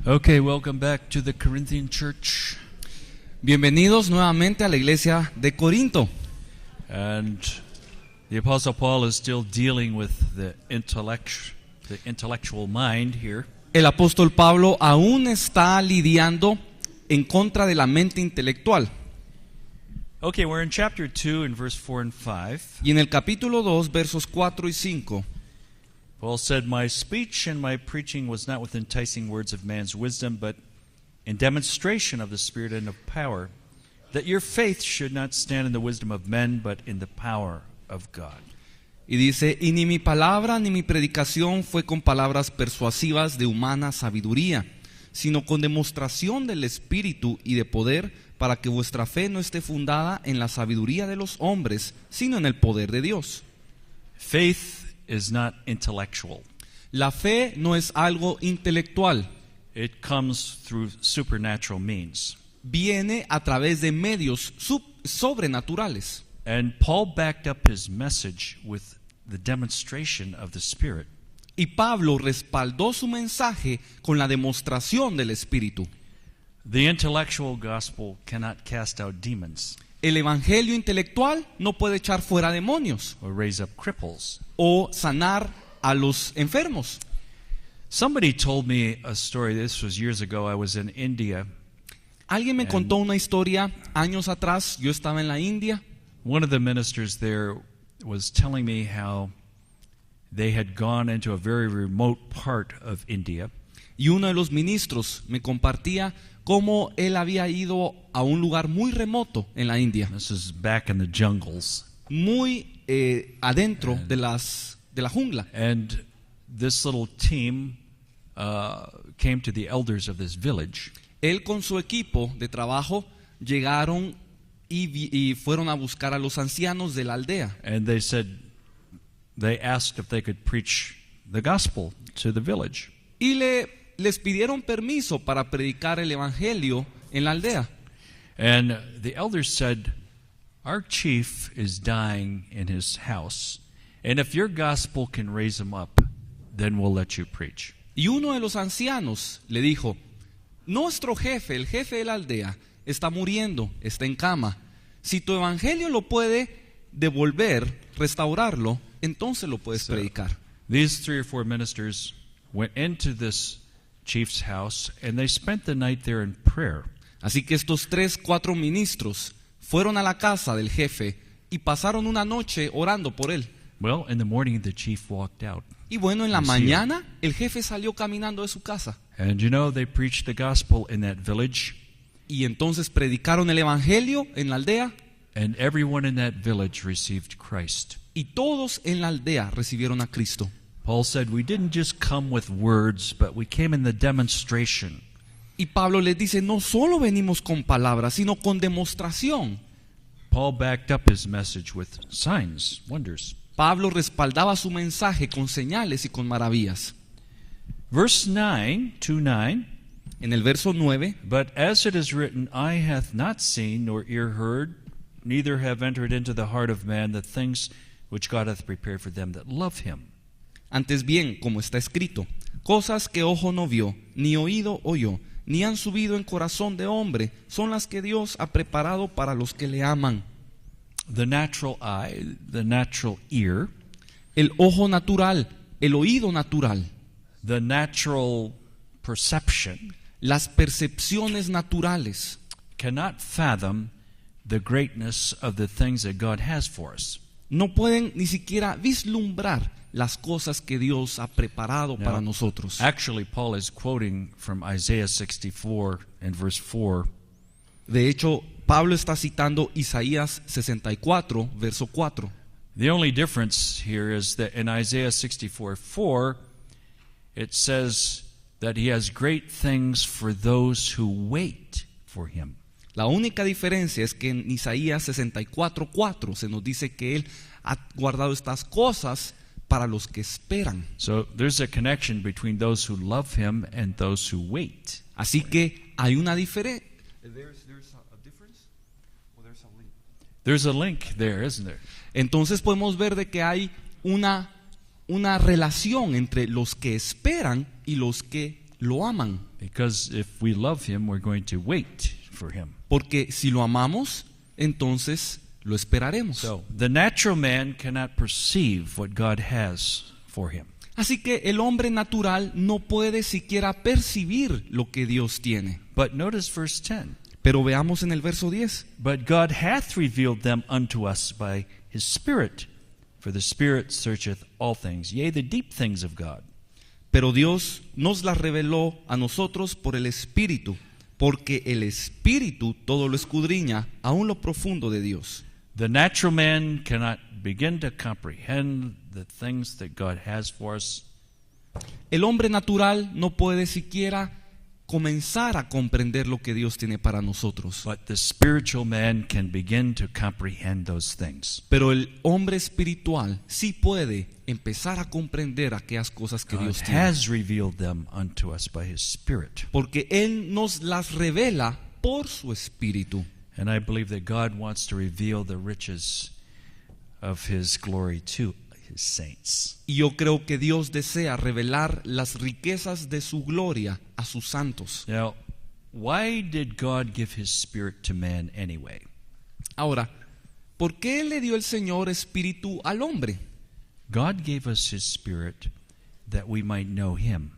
Okay, welcome back to the Corinthian church. Bienvenidos nuevamente a la iglesia de Corinto. And the Apostle Paul is still dealing with the intellectual mind here. El apóstol Pablo aún está lidiando en contra de la mente intelectual. Okay, we're in chapter 2 and verse 4 and 5. Y en el capítulo 2, versos 4 y 5, Paul said, "My speech and my preaching was not with enticing words of man's wisdom, but in demonstration of the Spirit and of power, that your faith should not stand in the wisdom of men, but in the power of God." y dice, y ni mi palabra ni mi predicación fue con palabras persuasivas de humana sabiduría, sino con demostración del Espíritu y de poder, para que vuestra fe no esté fundada en la sabiduría de los hombres, sino en el poder de Dios. Faith is not intellectual. La fe no es algo intelectual, It comes through supernatural means. viene a través de medios sobrenaturales. And Paul backed up his message with the demonstration of the Spirit. Y Pablo respaldó su mensaje con la demostración del Espíritu. The intellectual gospel cannot cast out demons El evangelio intelectual no puede echar fuera demonios or raise up cripples. o sanar a los enfermos. Somebody told me a story. This was years ago. I was in India. Alguien me contó una historia años atrás. Yo estaba en la India. One of the ministers there was telling me how they had gone into a very remote part of India. Y uno de los ministros me compartía cómo él había ido a un lugar muy remoto en la India, This is back in the jungles. muy adentro de la jungla. And this little team came to the elders of this village. Él con su equipo de trabajo llegaron y fueron a buscar a los ancianos de la aldea. And they asked if they could preach the gospel to the village. Y les pidieron permiso para predicar el evangelio en la aldea. And the elders said, "Our chief is dying in his house, and if your gospel can raise him up, then we'll let you preach." Y uno de los ancianos le dijo, nuestro jefe, el jefe de la aldea, está muriendo, está en cama. Si tu evangelio lo puede devolver, restaurarlo, entonces lo puedes predicar. These 3 or 4 ministers went into this chief's house, and they spent the night there in prayer. Así que estos 3, 4 ministros fueron a la casa del jefe y pasaron una noche orando por él. Well, in the morning, the chief walked out. Y bueno, en la Sí. mañana el jefe salió caminando de su casa. And they preached the gospel in that village, Y entonces predicaron el evangelio en la aldea and everyone in that village received Christ. y todos en la aldea recibieron a Cristo. Paul said, "We didn't just come with words, but we came in the demonstration." Y Pablo les dice, no solo venimos con palabras, sino con demostración. Paul backed up his message with signs, wonders. Pablo respaldaba su mensaje con señales y con maravillas. Verse 9, 2:9. En el verso 9, "But as it is written, eye hath not seen, nor ear heard, neither have entered into the heart of man the things which God hath prepared for them that love him." antes bien, como está escrito, cosas que ojo no vio, ni oído oyó, ni han subido en corazón de hombre, son las que Dios ha preparado para los que le aman. The natural eye, the natural ear, El ojo natural, el oído natural, the natural perception las percepciones naturales cannot fathom the greatness of the things that God has for us. no pueden ni siquiera vislumbrar las cosas que Dios ha preparado para Now, nosotros. Actually, Paul is quoting from Isaiah 64 and verse 4. De hecho, Pablo está citando Isaías 64, verso 4. The only difference here is that in Isaiah 64:4, it says that he has great things for those who wait for him. La única diferencia es que en Isaías 64:4 se nos dice que Él ha guardado estas cosas para los que esperan. So there's a connection between those who love him and those who wait. Así que hay una diferencia. There's a link there, isn't there? Entonces podemos ver de que hay una relación entre los que esperan y los que lo aman. Because if we love him, we're going to wait for him. Porque si lo amamos, entonces lo esperaremos. So, the natural man cannot perceive what God has for him. Así que el hombre natural no puede siquiera percibir lo que Dios tiene. But notice verse 10. Pero veamos en el verso 10. But God hath revealed them unto us by his Spirit. For the Spirit searcheth all things, yea, the deep things of God. Pero Dios nos las reveló a nosotros por el Espíritu, porque el Espíritu todo lo escudriña, aún lo profundo de Dios. The natural man cannot begin to comprehend the things that God has for us. El hombre natural no puede siquiera comenzar a comprender lo que Dios tiene para nosotros. But the spiritual man can begin to comprehend those things. Pero el hombre espiritual sí puede empezar a comprender aquellas cosas que God Dios tiene. has revealed them unto us by his Spirit. Porque Él nos las revela por su Espíritu. And I believe that God wants to reveal the riches of his glory to his saints. Y yo creo que Dios desea revelar las riquezas de su gloria a sus santos. Now, why did God give his Spirit to man anyway? Ahora, ¿por qué le dio el Señor Espíritu al hombre? God gave us his Spirit that we might know him.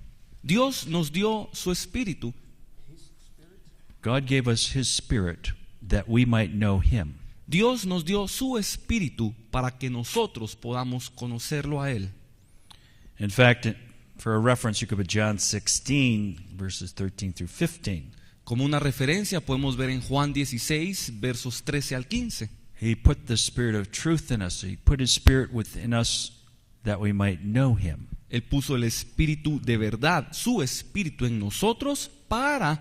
Dios nos dio su Espíritu. God gave us his Spirit that we might know him. Dios nos dio su Espíritu para que nosotros podamos conocerlo a Él. In fact, for a reference, you could put John 16, verses 13 through 15. Como una referencia podemos ver en Juan 16, versos 13 al 15. He put the Spirit of truth in us. He put his Spirit within us that we might know him. Él puso el Espíritu de verdad, su Espíritu en nosotros para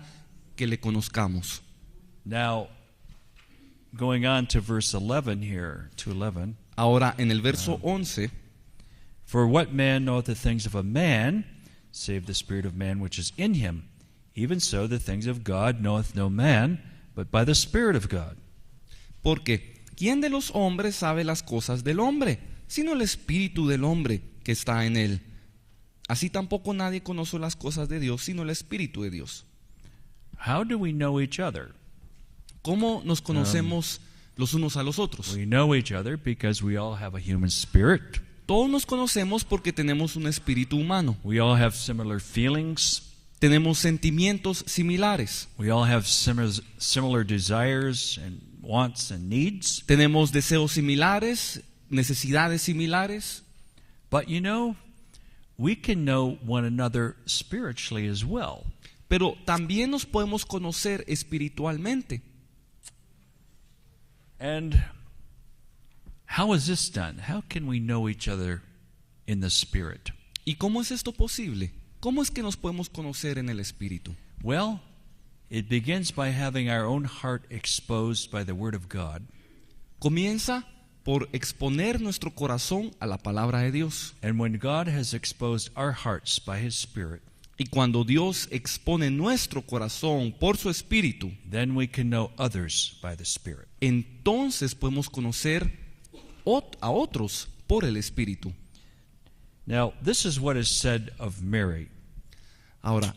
que le conozcamos. Now, going on to verse 11 here, to 11. Ahora en el verso 11, For what man knoweth the things of a man, save the Spirit of man which is in him? Even so the things of God knoweth no man, but by the Spirit of God. porque ¿quién de los hombres sabe las cosas del hombre, sino el Espíritu del hombre que está en él? Así tampoco nadie conoce las cosas de Dios, sino el Espíritu de Dios. How do we know each other? ¿Cómo nos conocemos los unos a los otros? We know each other because we all have a human spirit. Todos nos conocemos porque tenemos un espíritu humano. We all have similar feelings. Tenemos sentimientos similares. We all have similar desires and wants and needs. Tenemos deseos similares, necesidades similares. But you know, we can know one another spiritually as well. Pero también nos podemos conocer espiritualmente. And how is this done? How can we know each other in the Spirit? ¿Y cómo es esto posible? ¿Cómo es que nos podemos conocer en el espíritu? Well, it begins by having our own heart exposed by the Word of God. Comienza por exponer nuestro corazón a la palabra de Dios. And when God has exposed our hearts by His Spirit, Y cuando Dios expone nuestro corazón por su espíritu, then we can know others by the Spirit. entonces podemos conocer a otros por el espíritu. Now, this is what is said of Mary Ahora,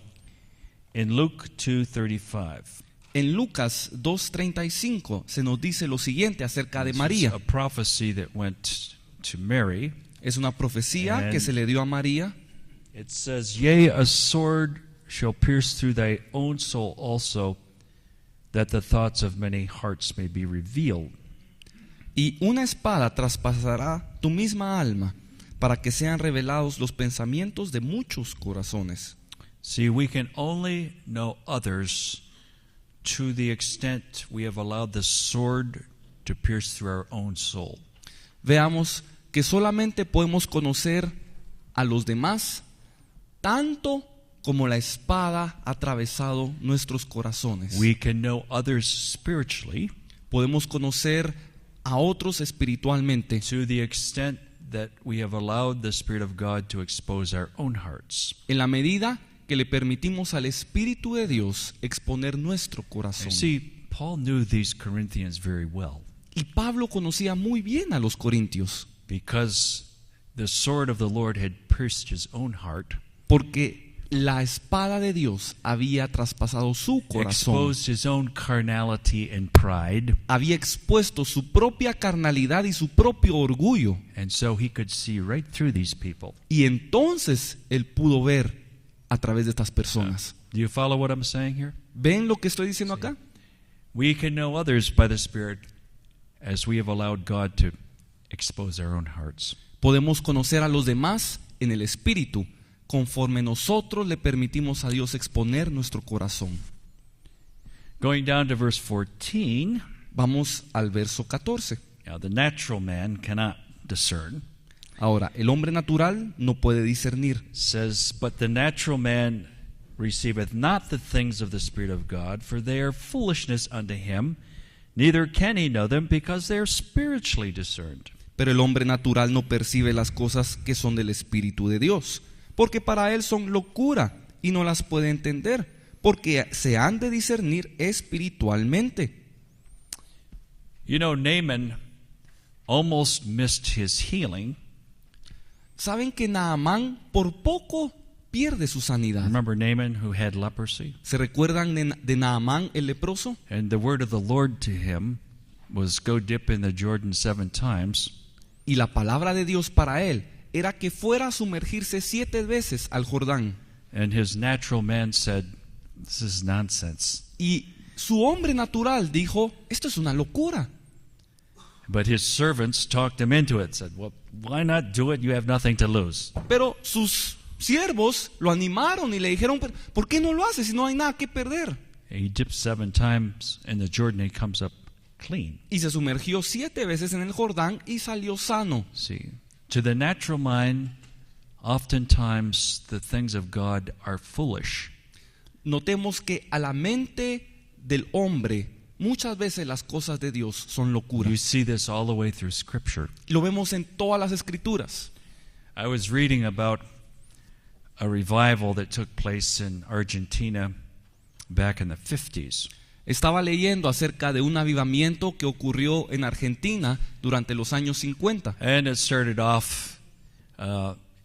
in Luke 2:35. en Lucas 2:35 se nos dice lo siguiente acerca de This is María. a prophecy that went to Mary. Es una profecía que And- se le dio a María. It says, Yea, a sword shall pierce through thy own soul also, that the thoughts of many hearts may be revealed. Y una espada traspasará tu misma alma para que sean revelados los pensamientos de muchos corazones. See, we can only know others to the extent we have allowed the sword to pierce through our own soul. Veamos que solamente podemos conocer a los demás tanto como la espada ha atravesado nuestros corazones. We can know others spiritually Podemos conocer a otros espiritualmente to the extent that we have allowed the Spirit of God to expose our own hearts. en la medida que le permitimos al Espíritu de Dios exponer nuestro corazón. See, Paul knew these Corinthians very well, Y Pablo conocía muy bien a los corintios, because the sword of the Lord had pierced his own heart. porque la espada de Dios había traspasado su corazón, exposed his own carnality and pride, había expuesto su propia carnalidad y su propio orgullo. and so he could see right through these people. Y entonces él pudo ver a través de estas personas. Do you follow what I'm saying here? ¿Ven lo que estoy diciendo acá? We can know others by the Spirit as we have allowed God to expose our own hearts. Podemos conocer a los demás en el Espíritu conforme nosotros le permitimos a Dios exponer nuestro corazón. Going down to verse 14, Vamos al verso 14. now the natural man cannot discern. Ahora, el hombre natural no puede discernir. Says, but the natural man receiveth not the things of the Spirit of God, for they are foolishness unto him, neither can he know them, because they are spiritually discerned. Pero el hombre natural no percibe las cosas que son del Espíritu de Dios, porque para él son locura y no las puede entender, porque se han de discernir espiritualmente. You know, Naaman almost missed his healing. ¿Saben que Naamán por poco pierde su sanidad? Remember Naaman who had leprosy? ¿Se recuerdan de Naamán el leproso? And the word of the Lord to him was, go dip in the Jordan 7 times. Y la palabra de Dios para él era que fuera a sumergirse 7 veces al Jordán. And his natural man said, this is nonsense. Y su hombre natural dijo, esto es una locura. But his servants talked him into it, said, well, why not do it? You have nothing to lose. Pero sus siervos lo animaron y le dijeron, ¿por qué no lo haces si no hay nada que perder? He dipped 7 times in the Jordan, he comes up clean. Y se sumergió 7 veces en el Jordán y salió sano. See, to the natural mind, oftentimes the things of God are foolish. Notemos que a la mente del hombre muchas veces las cosas de Dios son You locuras. see this all the way through Scripture. Lo vemos en todas las escrituras. I was reading about a revival that took place in Argentina back in the 50s. Estaba leyendo acerca de un avivamiento que ocurrió en Argentina durante los años 50. And it started off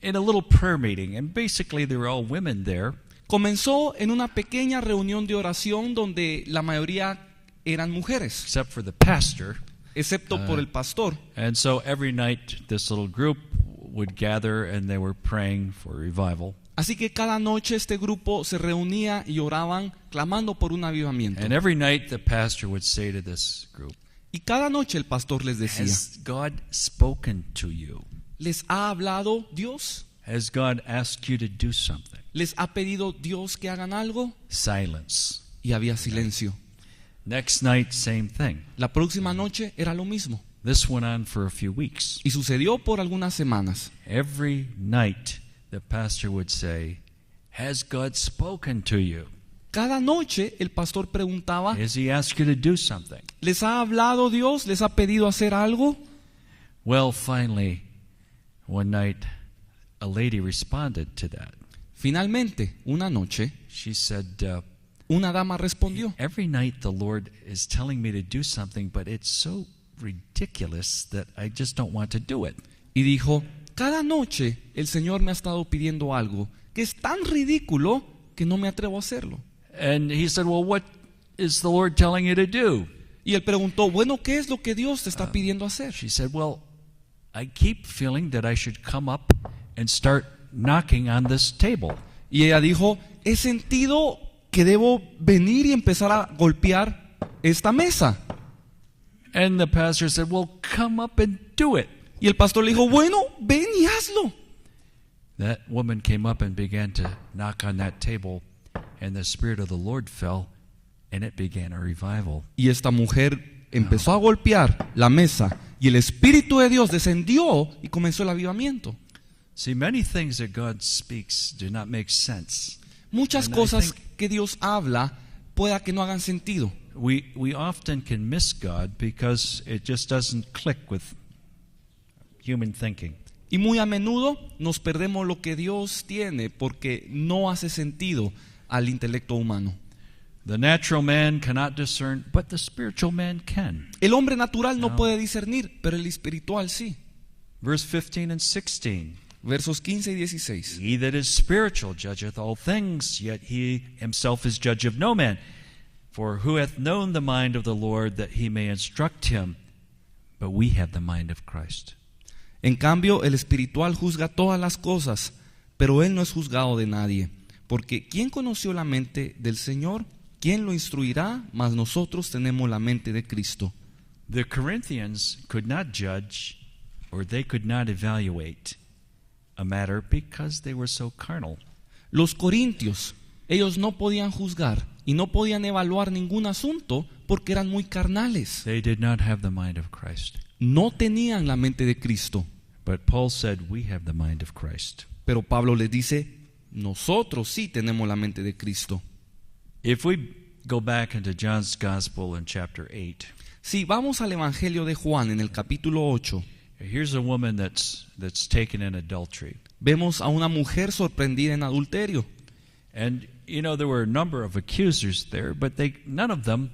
in a little prayer meeting. And basically, there were all women there. Comenzó en una pequeña reunión de oración donde la mayoría eran mujeres, Except for the pastor. excepto por el pastor. And so every night, this little group would gather and they were praying for revival. Así que cada noche este grupo se reunía y oraban clamando por un avivamiento. And every night, the pastor would say to this group, Y cada noche el pastor les decía, has God spoken to you? ¿les ha hablado Dios? Has God asked you to do something? ¿Les ha pedido Dios que hagan algo? Silence. Y había silencio. Next night, same thing. La próxima noche era lo mismo. This went on for a few weeks. Y sucedió por algunas semanas. Every night, the pastor would say, has God spoken to you? Cada noche el pastor preguntaba, Has he asked you to do something? ¿les ha hablado Dios? ¿Les ha pedido hacer algo? Well, finally, one night, a lady responded to that. Finalmente, una noche, She said, una dama respondió, every night the Lord is telling me to do something, but it's so ridiculous that I just don't want to do it. y dijo, cada noche el Señor me ha estado pidiendo algo que es tan ridículo que no me atrevo a hacerlo. And he said, well, what is the Lord telling you to do? Y él preguntó, bueno, ¿qué es lo que Dios te está pidiendo hacer? She said, well, I keep feeling that I should come up and start knocking on this table. Y ella dijo, he sentido que debo venir y empezar a golpear esta mesa. And the pastor said, well, come up and do it. Y el pastor le dijo, bueno, ven y hazlo. That woman came up and began to knock on that table, and the Spirit of the Lord fell, and it began a revival. Y esta mujer empezó a golpear la mesa y el Espíritu de Dios descendió y comenzó el avivamiento. See, many things that God speaks do not make sense. Muchas And I cosas think- que Dios habla pueda que no hagan sentido. We often can miss God because it just doesn't click with human thinking. Y muy a menudo nos perdemos lo que Dios tiene porque no hace sentido al intelecto humano. The natural man cannot discern, but the spiritual man can. El hombre natural no No. puede discernir, pero el espiritual sí. Verse 15 and 16. versos 15 y 16. He that is spiritual judgeth all things, yet he himself is judge of no man. For who hath known the mind of the Lord that he may instruct him? But we have the mind of Christ. En cambio, el espiritual juzga todas las cosas, pero él no es juzgado de nadie. Porque ¿quién conoció la mente del Señor? ¿Quién lo instruirá? Mas nosotros tenemos la mente de Cristo. The Corinthians could not judge, or they could not evaluate a matter because they were so carnal. Los corintios, ellos no podían juzgar y no podían evaluar ningún asunto porque eran muy carnales. They did not have the mind of Christ. No tenían la mente de Cristo. But Paul said, we have the mind of Christ. Pero Pablo les dice, nosotros sí tenemos la mente de Cristo. If we go back into John's Gospel in chapter 8, Si vamos al Evangelio de Juan en el capítulo 8, here's a woman that's taken in adultery. vemos a una mujer sorprendida en adulterio. And, you know, there were a number of accusers there, but none of them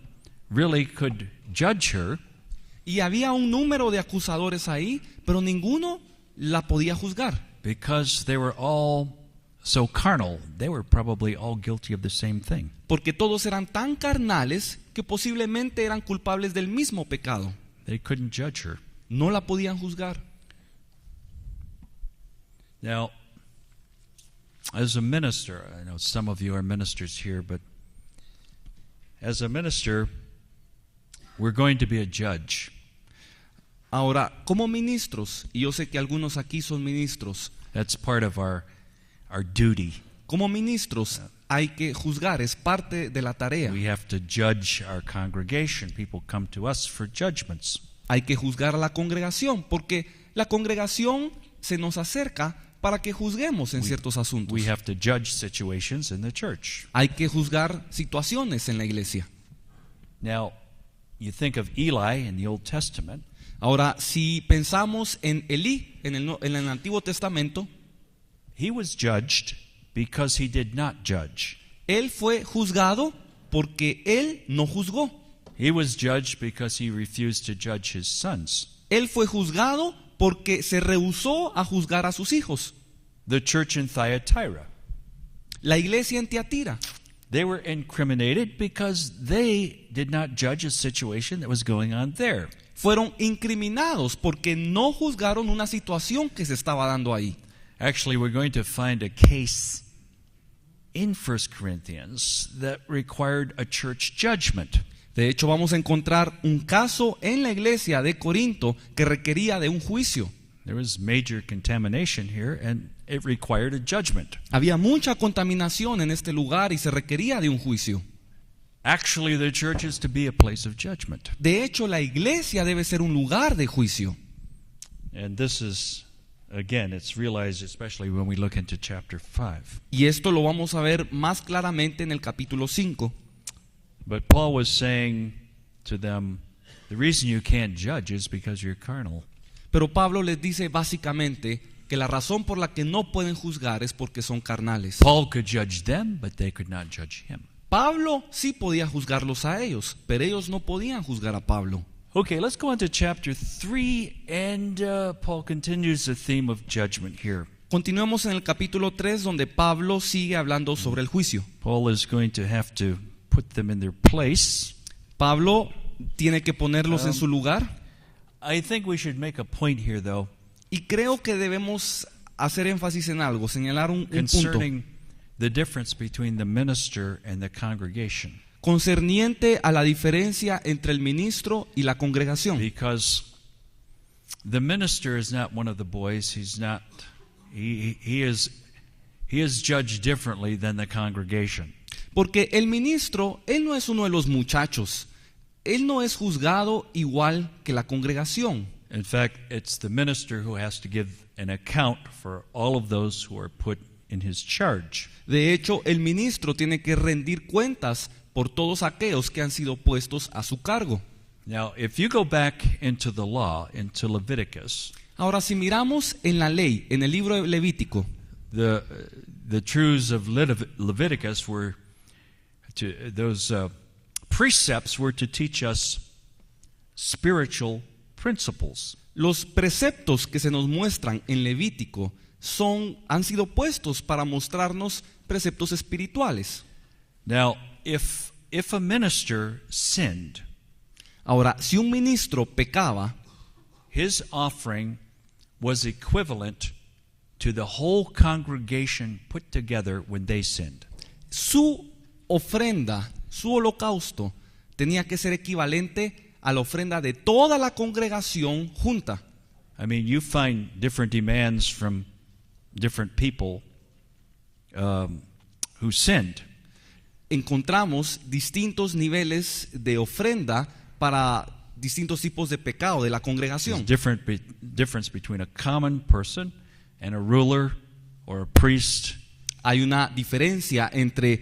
really could judge her Y había un número de acusadores ahí, pero ninguno la podía juzgar. because they were all so carnal. They were probably all guilty of the same thing. Porque todos eran tan carnales que posiblemente eran culpables del mismo pecado. They couldn't judge her. No la podían juzgar. Now, as a minister, I know some of you are ministers here, but as a minister, we're going to be a judge. Ahora, como ministros, y yo sé que algunos aquí son ministros, That's part of our duty. como ministros hay que juzgar, es parte de la tarea. We have to judge our congregation. People come to us for judgments. Hay que juzgar a la congregación, porque la congregación se nos acerca para que juzguemos en ciertos asuntos. We have to judge situations in the church. Hay que juzgar situaciones en la iglesia. Now, you think of Eli in the Old Testament. Ahora, si pensamos en Elí en el Antiguo Testamento, He was judged because he did not judge. él fue juzgado porque él no juzgó. He was judged because he refused to judge his sons. Él fue juzgado porque se rehusó a juzgar a sus hijos. The church in Thyatira, La iglesia en Tiatira, they were incriminated because they did not judge a situation that was going on there. fueron incriminados porque no juzgaron una situación que se estaba dando ahí. Actually, we're going to find a case in 1 Corinthians that required a church judgment. De hecho, vamos a encontrar un caso en la iglesia de Corinto que requería de un juicio. There was major contamination here, and it required a judgment. Había mucha contaminación en este lugar y se requería de un juicio. Actually, the church is to be a place of judgment. De hecho, la iglesia debe ser un lugar de juicio. And this is, again, it's realized especially when we look into chapter 5. Y esto lo vamos a ver más claramente en el capítulo 5. But Paul was saying to them, the reason you can't judge is because you're carnal. Pero Pablo les dice básicamente que la razón por la que no pueden juzgar es porque son carnales. Paul could judge them, but they could not judge him. Pablo sí podía juzgarlos a ellos, pero ellos no podían juzgar a Pablo. Okay, let's go on to chapter 3, and Paul continues the theme of judgment here. Continuemos en el capítulo 3 donde Pablo sigue hablando sobre el juicio. Paul is going to have to put them in their place. Pablo tiene que ponerlos en su lugar. I think we should make a point here, though, Y creo que debemos hacer énfasis en algo, señalar un punto concerning the difference between the minister and the congregation. concerniente a la diferencia entre el ministro y la congregación. Because the minister is not one of the boys. He's not. He is judged differently than the congregation. Porque el ministro, él no es uno de los muchachos. Él no es juzgado igual que la congregación. In fact, it's the minister who has to give an account for all of those who are put in his charge. De hecho, el ministro tiene que rendir cuentas por todos aquellos que han sido puestos a su cargo. Now, if you go back into the law, into Leviticus, Ahora, si miramos en la ley, en el libro de Levítico, the truths of Leviticus were those precepts were to teach us spiritual principles. los preceptos que se nos muestran en Levítico han sido puestos para mostrarnos preceptos espirituales. Now, if a minister sinned, Ahora, si un ministro pecaba, his offering was equivalent to the whole congregation put together when they sinned. su ofrenda, su holocausto, tenía que ser equivalente a la ofrenda de toda la congregación junta. I mean, you find different demands from different people who sinned. Encontramos distintos niveles de ofrenda para distintos tipos de pecado de la There's congregación. difference between a common person and a ruler or a priest. Hay una diferencia entre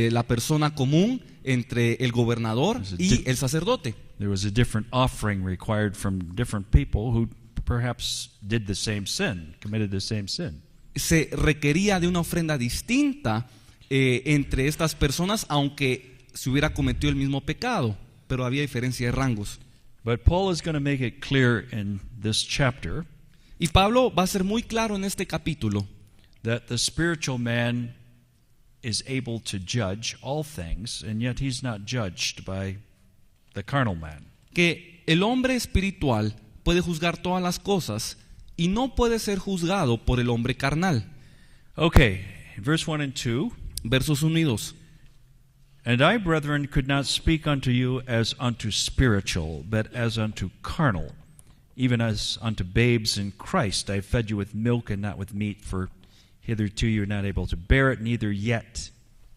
la persona común, entre el gobernador y el sacerdote. There was a different offering required from different people who perhaps did the same sin, committed the same sin. Se requería de una ofrenda distinta entre estas personas, aunque se hubiera cometido el mismo pecado, pero había diferencia de rangos. But Paul is going to make it clear in this chapter Y Pablo va a ser muy claro en este capítulo that the spiritual man is able to judge all things, and yet he's not judged by the carnal man. que el hombre espiritual puede juzgar todas las cosas y no puede ser juzgado por el hombre carnal. Okay, verse 1 and 2. Versos 1 y 2. And I, brethren, could not speak unto you as unto spiritual, but as unto carnal, even as unto babes in Christ. I fed you with milk and not with meat, for hitherto you are not able to bear it, neither yet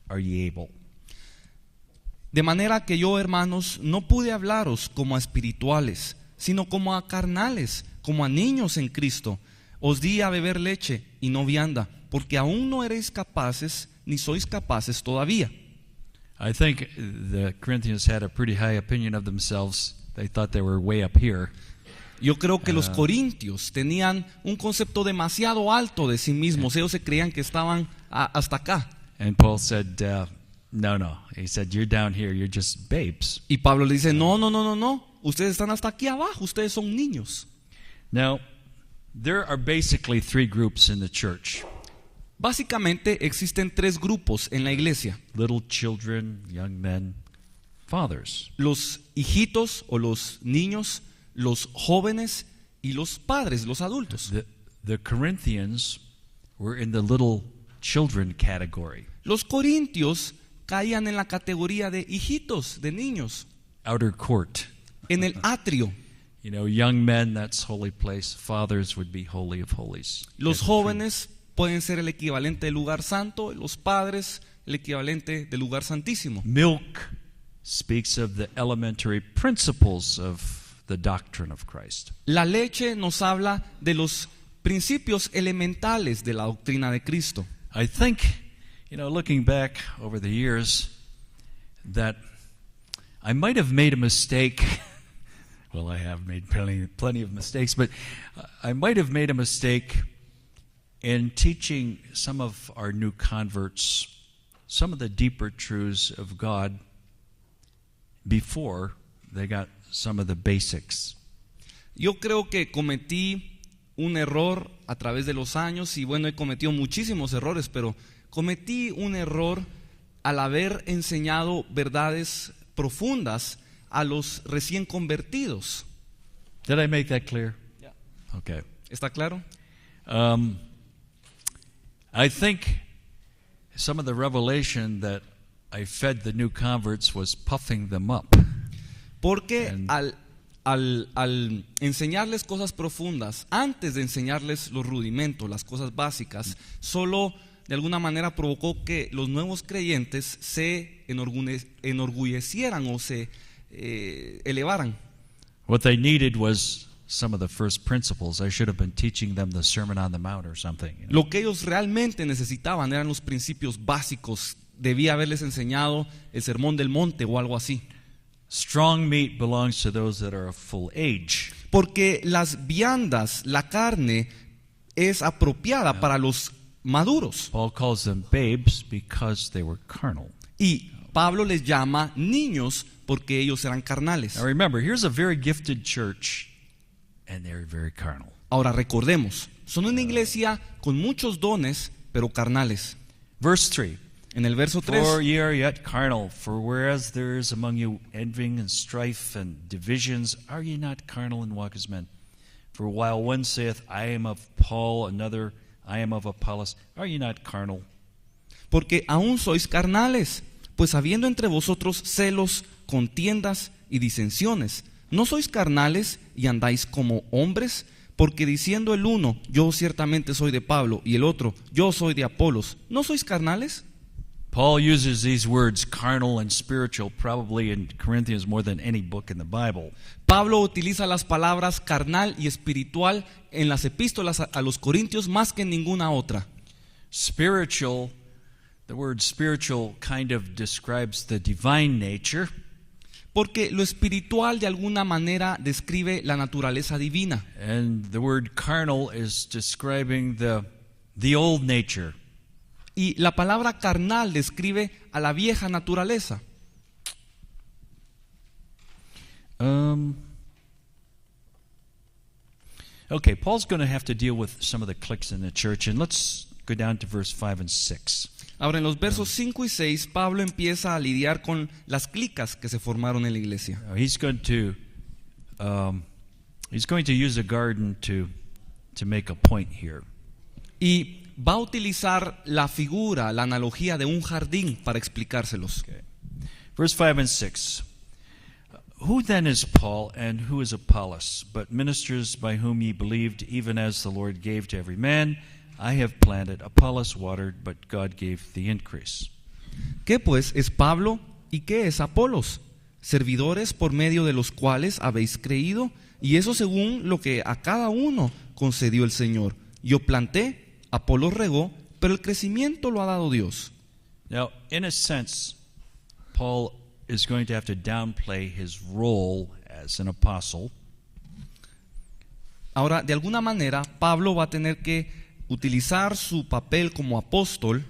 are ye able. De manera que yo, hermanos, no pude hablaros como a espirituales, sino como a carnales, como a niños en Cristo. Os di a beber leche y no vianda, porque aún no eréis capaces, ni sois capaces todavía. I think the Corinthians had a pretty high opinion of themselves. They thought they were way up here. Yo creo que los corintios tenían un concepto demasiado alto de sí mismos. Ellos se creían que estaban hasta acá. And Paul said, no. He said, you're down here. You're just babes. Y Pablo le dice, no. Ustedes están hasta aquí abajo. Ustedes son niños. Now, there are basically three groups in the church. Básicamente existen tres grupos en la iglesia. Little children, young men, fathers. Los hijitos o los niños, los jóvenes y los padres, los adultos. The Corinthians were in the little children category. Los corintios caían en la categoría de hijitos, de niños, Outer court. en el atrio. You know, young men, that's holy place. Fathers would be holy of holies. Los jóvenes pueden ser el equivalente del lugar santo, los padres el equivalente del lugar santísimo. Milk speaks of the elementary principles of the doctrine of Christ. La leche nos habla de los principios elementales de la doctrina de Cristo. I think, looking back over the years, that I might have made a mistake. Well, I have made plenty of mistakes, but I might have made a mistake in teaching some of our new converts some of the deeper truths of God before they got some of the basics. Yo creo que cometí un error a través de los años y he cometido muchísimos errores, pero cometí un error al haber enseñado verdades profundas a los recién convertidos. Did I make that clear? Yeah. Okay. ¿Está claro? I think some of the revelation that I fed the new converts was puffing them up. Porque al enseñarles cosas profundas, antes de enseñarles los rudimentos, las cosas básicas, solo de alguna manera provocó que los nuevos creyentes se enorgullecieran o se elevaran. What they needed was some of the first principles. I should have been teaching them the Sermon on the Mount or something. Lo que ellos realmente necesitaban eran los principios básicos. Debía haberles enseñado el Sermón del Monte o algo así. Strong meat belongs to those that are of full age. Porque las viandas, la carne, es apropiada para los maduros. Paul calls them babes because they were carnal. Y Pablo les llama niños porque ellos eran carnales. Now remember, here's a very gifted church, and they're very carnal. Ahora recordemos, Son una iglesia con muchos dones, pero carnales. Verse 3. En el verso For 3, ye are yet carnal, for whereas there is among you envying and strife and divisions, are ye not carnal and walk as men? For while one saith, I am of Paul, another, I am of Apollos, are ye not carnal? porque aún sois carnales, pues habiendo entre vosotros celos, contiendas y disensiones, ¿no sois carnales y andáis como hombres? Porque diciendo el uno, yo ciertamente soy de Pablo, y el otro, yo soy de Apolos, ¿no sois carnales? Paul uses these words, carnal and spiritual, probably in Corinthians more than any book in the Bible. Pablo utiliza las palabras carnal y espiritual en las epístolas a los Corintios más que en ninguna otra. Spiritual, the word spiritual kind of describes the divine nature, Porque lo espiritual de alguna manera describe la naturaleza divina. and the word carnal is describing the old nature. Y la palabra carnal describe a la vieja naturaleza. Okay, Paul's going to have to deal with some of the cliques in the church, and let's go down to verse 5 and 6. Ahora en los versos 5 y 6 Pablo empieza a lidiar con las clicas que se formaron en la iglesia. He's going to use a garden to make a point here. Y va a utilizar la figura, la analogía de un jardín para explicárselos. Okay. Verse 5 and 6. Who then is Paul and who is Apollos, but ministers by whom ye believed, even as the Lord gave to every man? I have planted, Apollos watered, but God gave the increase. ¿Qué pues es Pablo y qué es Apolos? Servidores por medio de los cuales habéis creído, y eso según lo que a cada uno concedió el Señor. Yo planté, Apolos regó, pero el crecimiento lo ha dado Dios. Now, in a sense, Paul is going to have to downplay his role as an apostle. Ahora, de alguna manera, Pablo va a tener que utilizar su papel como apóstol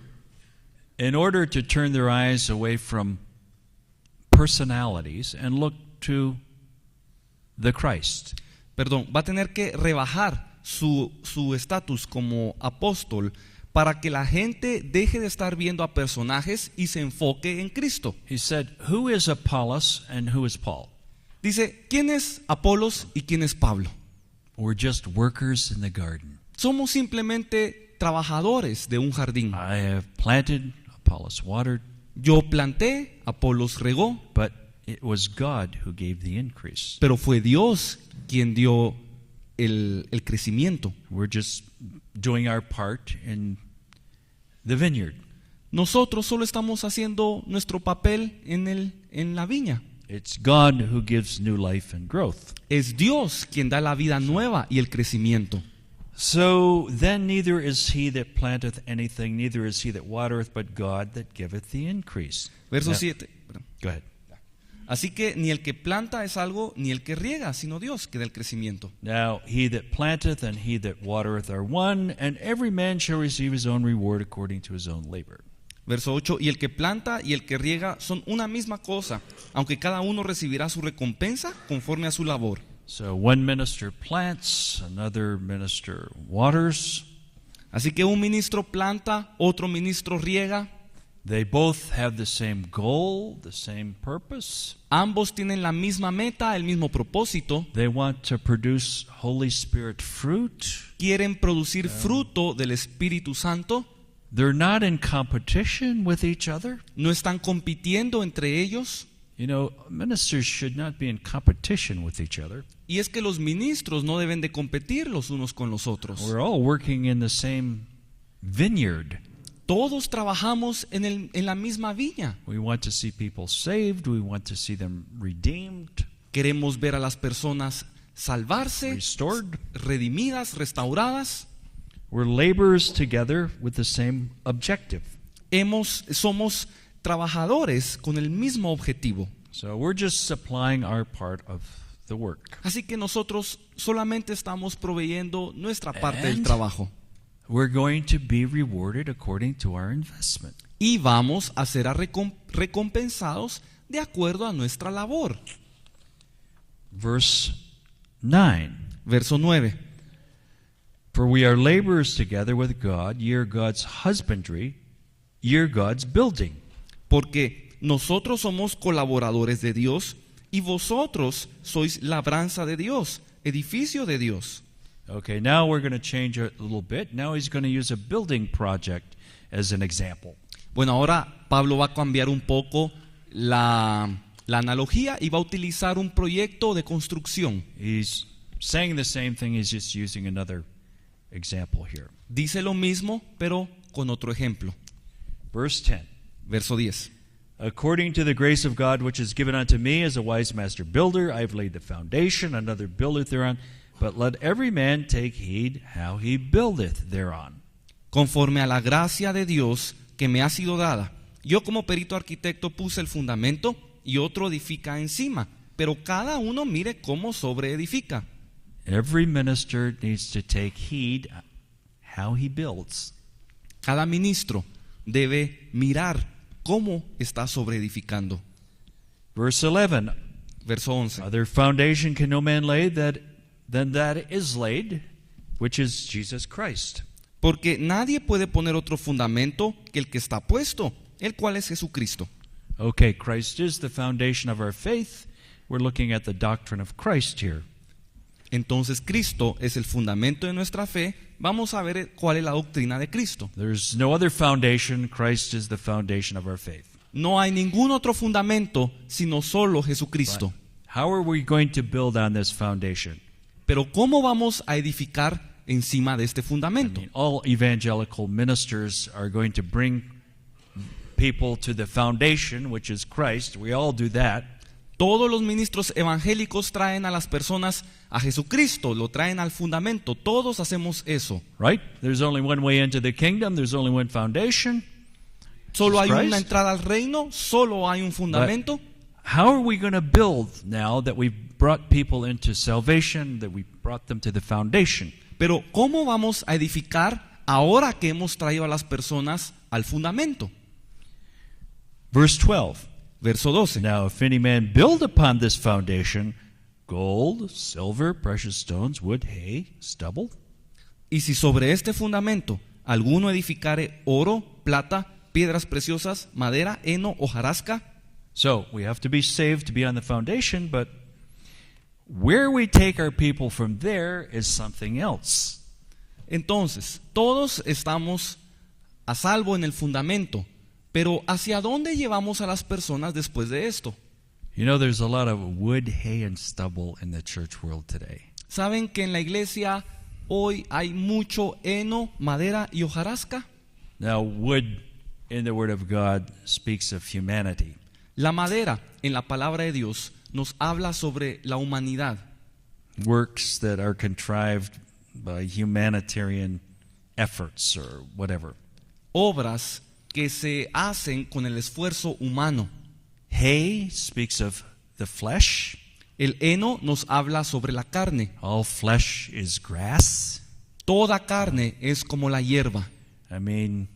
in order to turn their eyes away from personalities and look to the Christ. va a tener que rebajar su estatus como apóstol para que la gente deje de estar viendo a personajes y se enfoque en Cristo. He said, who is Apollos and who is Paul? Dice, ¿quién es Apolos y quién es Pablo? We're just workers in the garden. Somos simplemente trabajadores de un jardín. I have planted, Apollos watered, Yo planté, Apolos regó, but it was God who gave the increase. pero fue Dios quien dio el crecimiento. We're just doing our part in the vineyard. Nosotros solo estamos haciendo nuestro papel en la viña. It's God who gives new life and growth. Es Dios quien da la vida nueva y el crecimiento. So then neither is he that planteth anything, neither is he that watereth, but God that giveth the increase. Verso Now- 7. Go ahead. Así que ni el que planta es algo, ni el que riega, sino Dios que da el crecimiento. Now he that planteth and he that watereth are one, and every man shall receive his own reward according to his own labor. Verso 8. Y el que planta y el que riega son una misma cosa, aunque cada uno recibirá su recompensa conforme a su labor. So one minister plants, another minister waters. Así que un ministro planta, otro ministro riega. They both have the same goal, the same purpose. Ambos tienen la misma meta, el mismo propósito. They want to produce Holy Spirit fruit. Quieren producir fruto del Espíritu Santo. They're not in competition with each other. No están compitiendo entre ellos. You know, ministers should not be in competition with each other. Y es que los ministros no deben de competir los unos con los otros. We're all working in the same vineyard. Todos trabajamos en la misma viña. We want to see people saved. We want to see them redeemed, Queremos ver a las personas salvarse, restored. redimidas, restauradas. We're laborers together with the same objective. Somos trabajadores con el mismo objetivo. So we're just supplying our part of the work. Así que nosotros solamente estamos proveyendo nuestra parte del And trabajo. we're going to be rewarded according to our investment. Y vamos a ser recompensados de acuerdo a nuestra labor. Verse 9. Verso 9. For we are laborers together with God, ye are God's husbandry, ye are God's building. Porque nosotros somos colaboradores de Dios y vosotros sois labranza de Dios, edificio de Dios. Okay, now we're going to change a little bit. Now he's going to use a building project as an example. Bueno, ahora Pablo va a cambiar un poco la analogía y va a utilizar un proyecto de construcción. He's saying the same thing, he's just using another example here. Dice lo mismo, pero con otro ejemplo. Verse 10. Verso 10. According to the grace of God which is given unto me as a wise master builder, I have laid the foundation, another buildeth thereon. But let every man take heed how he buildeth thereon. Conforme a la gracia de Dios que me ha sido dada, yo como perito arquitecto puse el fundamento y otro edifica encima, pero cada uno mire cómo sobreedifica. Every minister needs to take heed how he builds. Cada ministro debe mirar cómo está sobreedificando. Verse 11. Verso 11. Other foundation can no man lay than that is laid, which is Jesus Christ. Porque nadie puede poner otro fundamento que el que está puesto, el cual es Jesucristo. Okay, Christ is the foundation of our faith. We're looking at the doctrine of Christ here. Entonces Cristo es el fundamento de nuestra fe. Vamos a ver cuál es la doctrina de Cristo. There's no other foundation. Christ is the foundation of our faith. No hay ningún otro fundamento sino solo Jesucristo. How are we going to build on this foundation? Pero ¿cómo vamos a edificar encima de este fundamento? All evangelical ministers are going to bring people to the foundation, which is Christ. We all do that. Todos los ministros evangélicos traen a las personas a Jesucristo, lo traen al fundamento. Todos hacemos eso. Right? There's only one way into the kingdom. There's only one foundation. Solo hay Christ. una entrada al reino, solo hay un fundamento. How are we going to build now that we've brought people into salvation, that we brought them to the foundation? Pero ¿cómo vamos a edificar ahora que hemos traído a las personas al fundamento? Verse 12. Verso 12. Now, if any man build upon this foundation gold, silver, precious stones, wood, hay, stubble. Y si sobre este fundamento alguno edificare oro, plata, piedras preciosas, madera, heno, hojarasca. So, we have to be saved to be on the foundation, but where we take our people from there is something else. Entonces, todos estamos a salvo en el fundamento, pero ¿hacia dónde llevamos a las personas después de esto? You know, there's a lot of wood, hay, and stubble in the church world today. ¿Saben que en la iglesia hoy hay mucho heno, madera y hojarasca? Now, wood in the Word of God speaks of humanity. La madera en la palabra de Dios nos habla sobre la humanidad. Works that are contrived by humanitarian efforts or whatever. Obras que se hacen con el esfuerzo humano. Hay speaks of the flesh. El heno nos habla sobre la carne. All flesh is grass. Toda carne es como la hierba. I mean,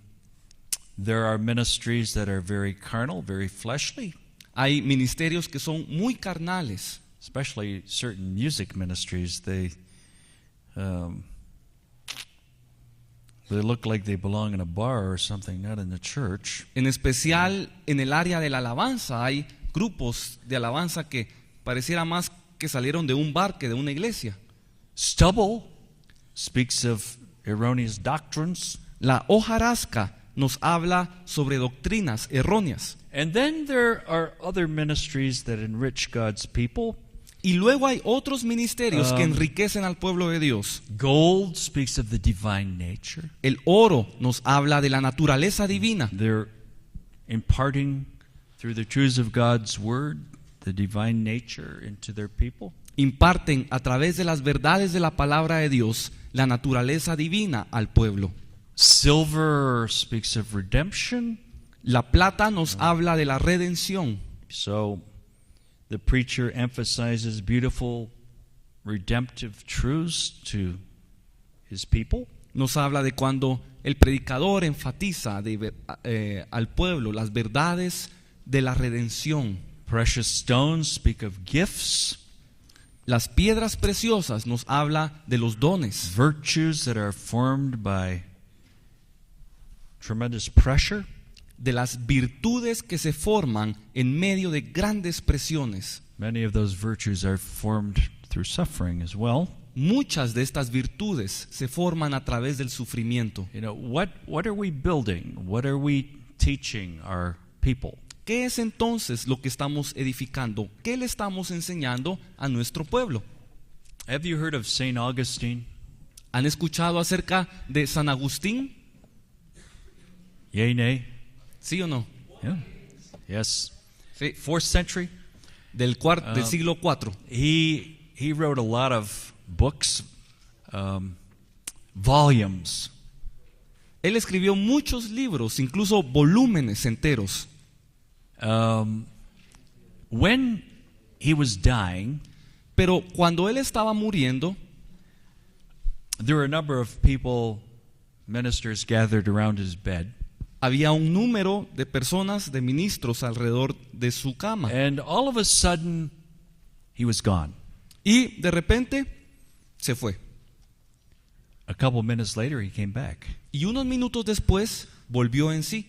there are ministries that are very carnal, very fleshly. Hay ministerios que son muy carnales. Especially certain music ministries, they look like they belong in a bar or something, not in the church. En especial en el área de la alabanza hay grupos de alabanza que pareciera más que salieron de un bar que de una iglesia. Stubble speaks of erroneous doctrines. La hojarasca nos habla sobre doctrinas erróneas. And then there are other ministries that enrich God's people. Y luego hay otros ministerios que enriquecen al pueblo de Dios. Gold speaks of the divine nature. El oro nos habla de la naturaleza divina. They're imparting through the truths of God's word the divine nature into their people. Imparten a través de las verdades de la palabra de Dios la naturaleza divina al pueblo. Silver speaks of redemption. La plata nos habla de la redención. So the preacher emphasizes beautiful redemptive truths to his people. Nos habla de cuando el predicador enfatiza al pueblo las verdades de la redención. Precious stones speak of gifts. Las piedras preciosas nos habla de los dones, virtues that are formed by tremendous pressure, de las virtudes que se forman en medio de grandes presiones. many of those virtues are formed through suffering as well. Muchas de estas virtudes se forman a través del sufrimiento. You know, what are we building? What are we teaching our people? ¿Qué es entonces lo que estamos edificando? ¿Qué le estamos enseñando a nuestro pueblo? Have you heard of St. Augustine? ¿Han escuchado acerca de San Agustín? Yay, nay? ¿Sí o no? Yeah. Yes. Sí. 4th century. Del siglo IV. He wrote a lot of books, volumes. Él escribió muchos libros, incluso volúmenes enteros. When he was dying, Pero cuando él estaba muriendo, there were a number of people, ministers, gathered around his bed. había un número de personas, de ministros alrededor de su cama. And all of a sudden, he was gone. Y de repente se fue. A couple minutes later, he came back. Y unos minutos después volvió en sí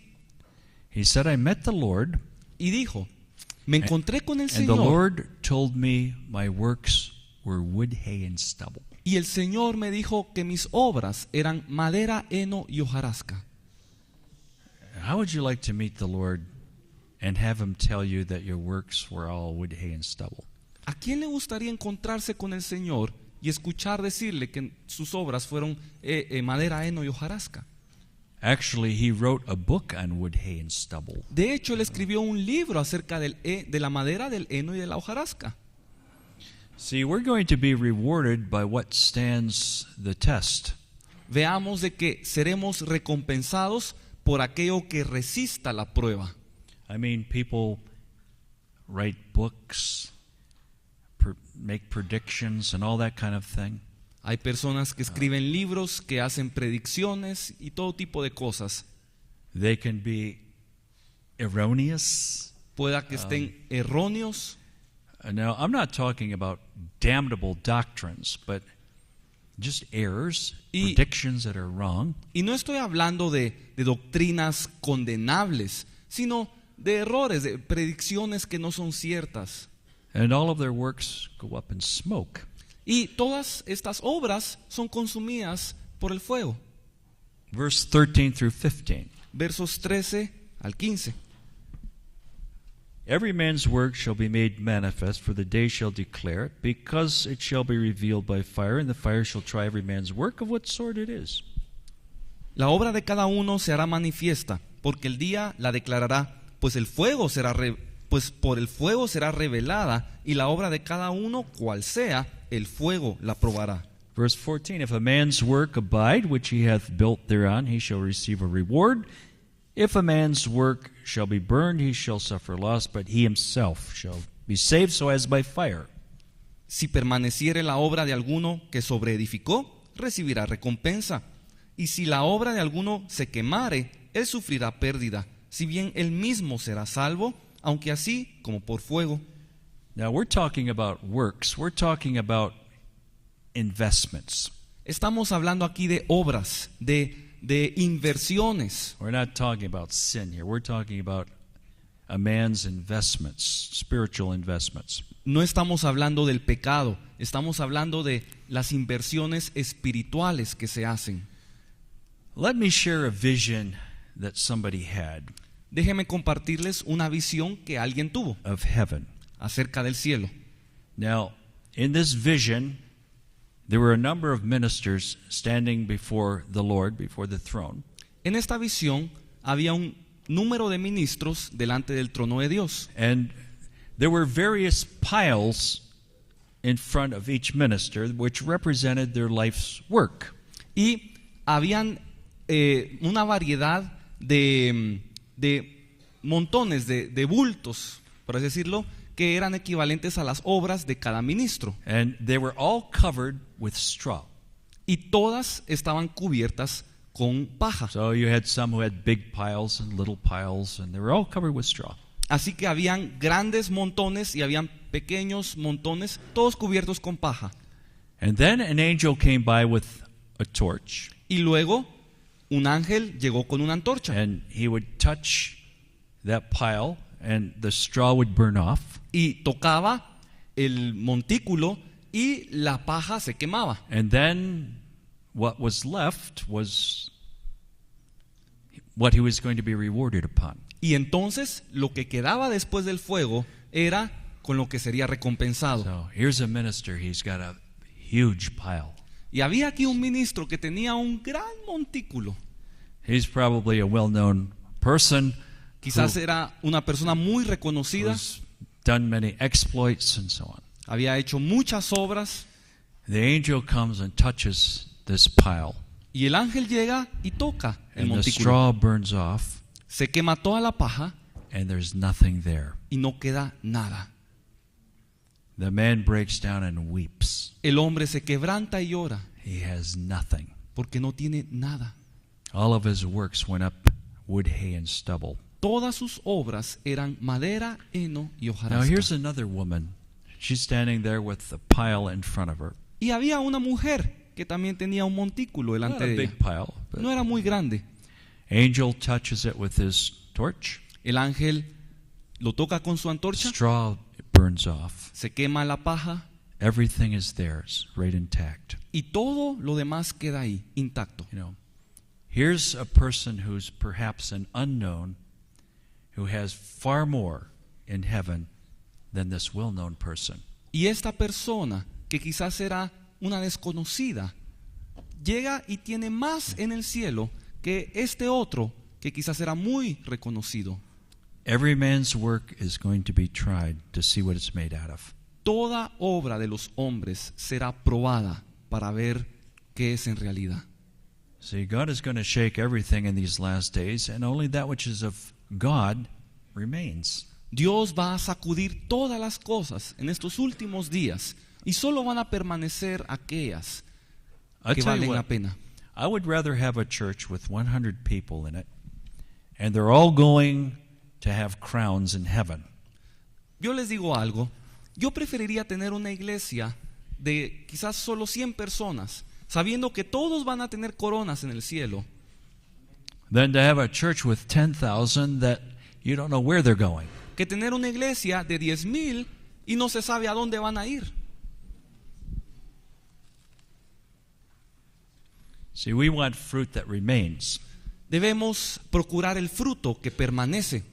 He said, I met the Lord, y dijo, me encontré con el and the Señor Lord told me my works were wood, hay, and stubble. y el Señor me dijo que mis obras eran madera, heno y hojarasca. How would you like to meet the Lord and have him tell you that your works were all wood, hay, and stubble? ¿A quién le gustaría encontrarse con el Señor y escuchar decirle que sus obras fueron madera, heno y hojarasca? Actually, he wrote a book on wood, hay, and stubble. De hecho, él escribió un libro acerca de la madera, del heno y de la hojarasca. See, we're going to be rewarded by what stands the test. Veamos de que seremos recompensados por aquello que resista la prueba. I mean, people write books, make predictions, and all that kind of thing. Hay personas que escriben libros, que hacen predicciones y todo tipo de cosas. They can be erroneous. Pueda que estén erróneos. Now, I'm not talking about damnable doctrines, but just errors, predictions that are wrong. Y no estoy hablando de doctrinas condenables, sino de errores, de predicciones que no son ciertas. And all of their works go up in smoke. Y todas estas obras son consumidas por el fuego. Verse 13 through 15. Versos 13 al 15. Every man's work shall be made manifest, for the day shall declare it, because it shall be revealed by fire, and the fire shall try every man's work of what sort it is. La obra de cada uno se hará manifiesta, porque el día la declarará, pues por el fuego será revelada, y la obra de cada uno, cual sea, el fuego la probará. Verse 14, if a man's work abide, which he hath built thereon, he shall receive a reward. If a man's work shall be burned, he shall suffer loss, but he himself shall be saved, so as by fire. Si permaneciere la obra de alguno que sobreedificó, recibirá recompensa. Y si la obra de alguno se quemare, él sufrirá pérdida, si bien él mismo será salvo, aunque así como por fuego. Now we're talking about works. We're talking about investments. Estamos hablando aquí de obras, de inversiones. We're not talking about sin here. We're talking about a man's investments, spiritual investments. No estamos hablando del pecado, estamos hablando de las inversiones espirituales que se hacen. Let me share a vision that somebody had Déjenme compartirles una visión que alguien tuvo of heaven. acerca del cielo. Now, in this vision, there were a number of ministers standing before the Lord, before the throne. En esta visión había un número de ministros delante del trono de Dios. And there were various piles in front of each minister, which represented their life's work. Y habían una variedad de montones, de bultos, por así decirlo, que eran equivalentes a las obras de cada ministro. And they were all covered with straw. Y todas estaban cubiertas con paja. So you had some who had big piles and little piles, and they were all covered with straw. Así que habían grandes montones y habían pequeños montones, todos cubiertos con paja. And then an angel came by with a torch, Y luego un ángel llegó con una antorcha and he would touch that pile, and the straw would burn off. y tocaba el montículo y la paja se quemaba. And then what was left was what he was going to be rewarded upon. Y entonces lo que quedaba después del fuego era con lo que sería recompensado. So here's a minister, he's got a huge pile. Y había aquí un ministro que tenía un gran montículo. He's probably a well-known person Quizás era una persona muy reconocida, who's done many exploits and so on. había hecho muchas obras. The angel comes and touches this pile, Y el ángel llega y toca el and the montículo. straw burns off, Se quema toda la paja and there's nothing there. y no queda nada. The man breaks down and weeps. El hombre se quebranta y llora He has nothing. porque no tiene nada. All of his works went up wood, hay, and stubble. Todas sus obras eran madera, heno y Now here's hojarasca. another woman. She's standing there with the pile in front of her. Y había una mujer que también tenía un montículo Not delante a de big ella. pile, but No era muy grande. angel touches it with his torch. El ángel lo toca con su antorcha, Straw burns off. se quema la paja Everything is theirs, right intact. y todo lo demás queda ahí, intacto. You know, here's a person who's perhaps an unknown, who has far more in heaven than this well-known person. Y esta persona, que quizás era una desconocida, llega y tiene más en el cielo que este otro, que quizás era muy reconocido. Every man's work is going to be tried to see what it's made out of. Toda obra de los hombres será probada para ver qué es en realidad. See, God is going to shake everything in these last days, and only that which is of God remains. Dios va a sacudir todas las cosas en estos últimos días y solo van a permanecer aquellas I'll que tell you valen la what, pena. I would rather have a church with 100 people in it, and they're all going to have crowns in heaven. Yo les digo algo, yo preferiría tener una iglesia de quizás solo 100 personas, sabiendo que todos van a tener coronas en el cielo, Than to have a church with 10,000 that you don't know where they're going. que tener una iglesia de 10,000 y no se sabe a dónde van a ir. See, we want fruit that remains. Debemos procurar el fruto que permanece.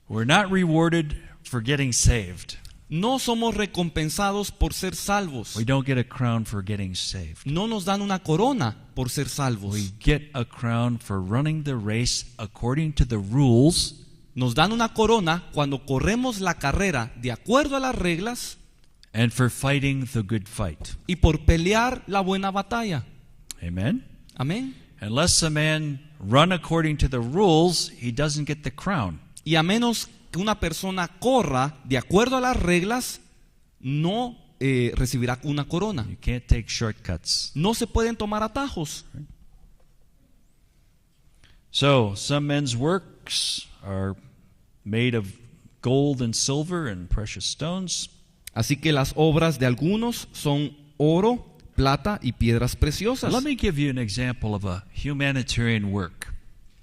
We're not rewarded for getting saved. No somos recompensados por ser salvos. We don't get a crown for getting saved. No nos dan una corona por ser salvos. We get a crown for running the race according to the rules Nos dan una corona cuando corremos la carrera de acuerdo a las reglas and for fighting the good fight. y por pelear la buena batalla. Amen? Amén. Unless a man run according to the rules, he doesn't get the crown. Y a menos que una persona corra de acuerdo a las reglas, no recibirá una corona. You can't take shortcuts. No se pueden tomar atajos. So, some men's works are made of gold and silver and precious stones. Así que las obras de algunos son oro, plata y piedras preciosas. Let me give you an example of a humanitarian work.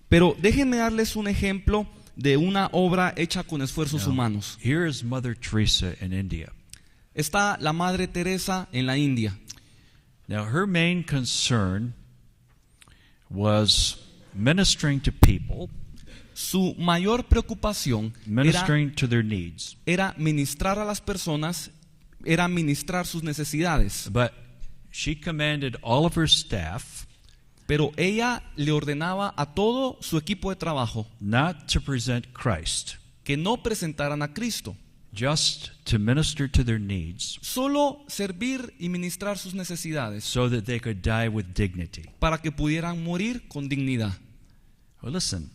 Pero déjenme darles un ejemplo de una obra hecha con esfuerzos Now, humanos. here is Mother Teresa in India. Está la Madre Teresa en la India. Now, her main concern was ministering to people, Su mayor preocupación ministering to their needs. era ministrar a las personas, era ministrar sus necesidades. But she commanded all of her staff Pero ella le ordenaba a todo su equipo de trabajo not to present Christ, que no presentaran a Cristo, just to minister to their needs solo servir y ministrar sus necesidades so that they could die with dignity. para que pudieran morir con dignidad. Well, listen,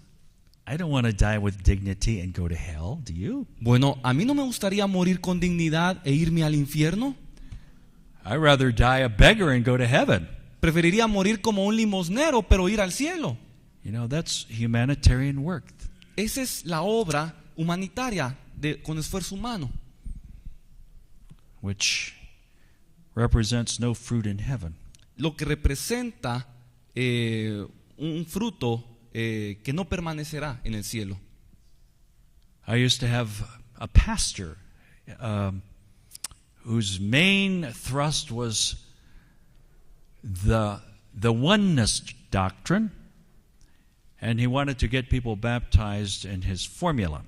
I don't want to die with dignity and go to hell, do you? Bueno, a mí no me gustaría morir con dignidad e irme al infierno. I'd rather die a beggar and go to heaven. Preferiría morir como un limosnero, pero ir al cielo. You know, that's humanitarian work. Esa es la obra humanitaria con esfuerzo humano. which represents no fruit in heaven. lo que representa un fruto que no permanecerá en el cielo. I used to have a pastor whose main thrust was the oneness doctrine, and he wanted to get people baptized in his formula.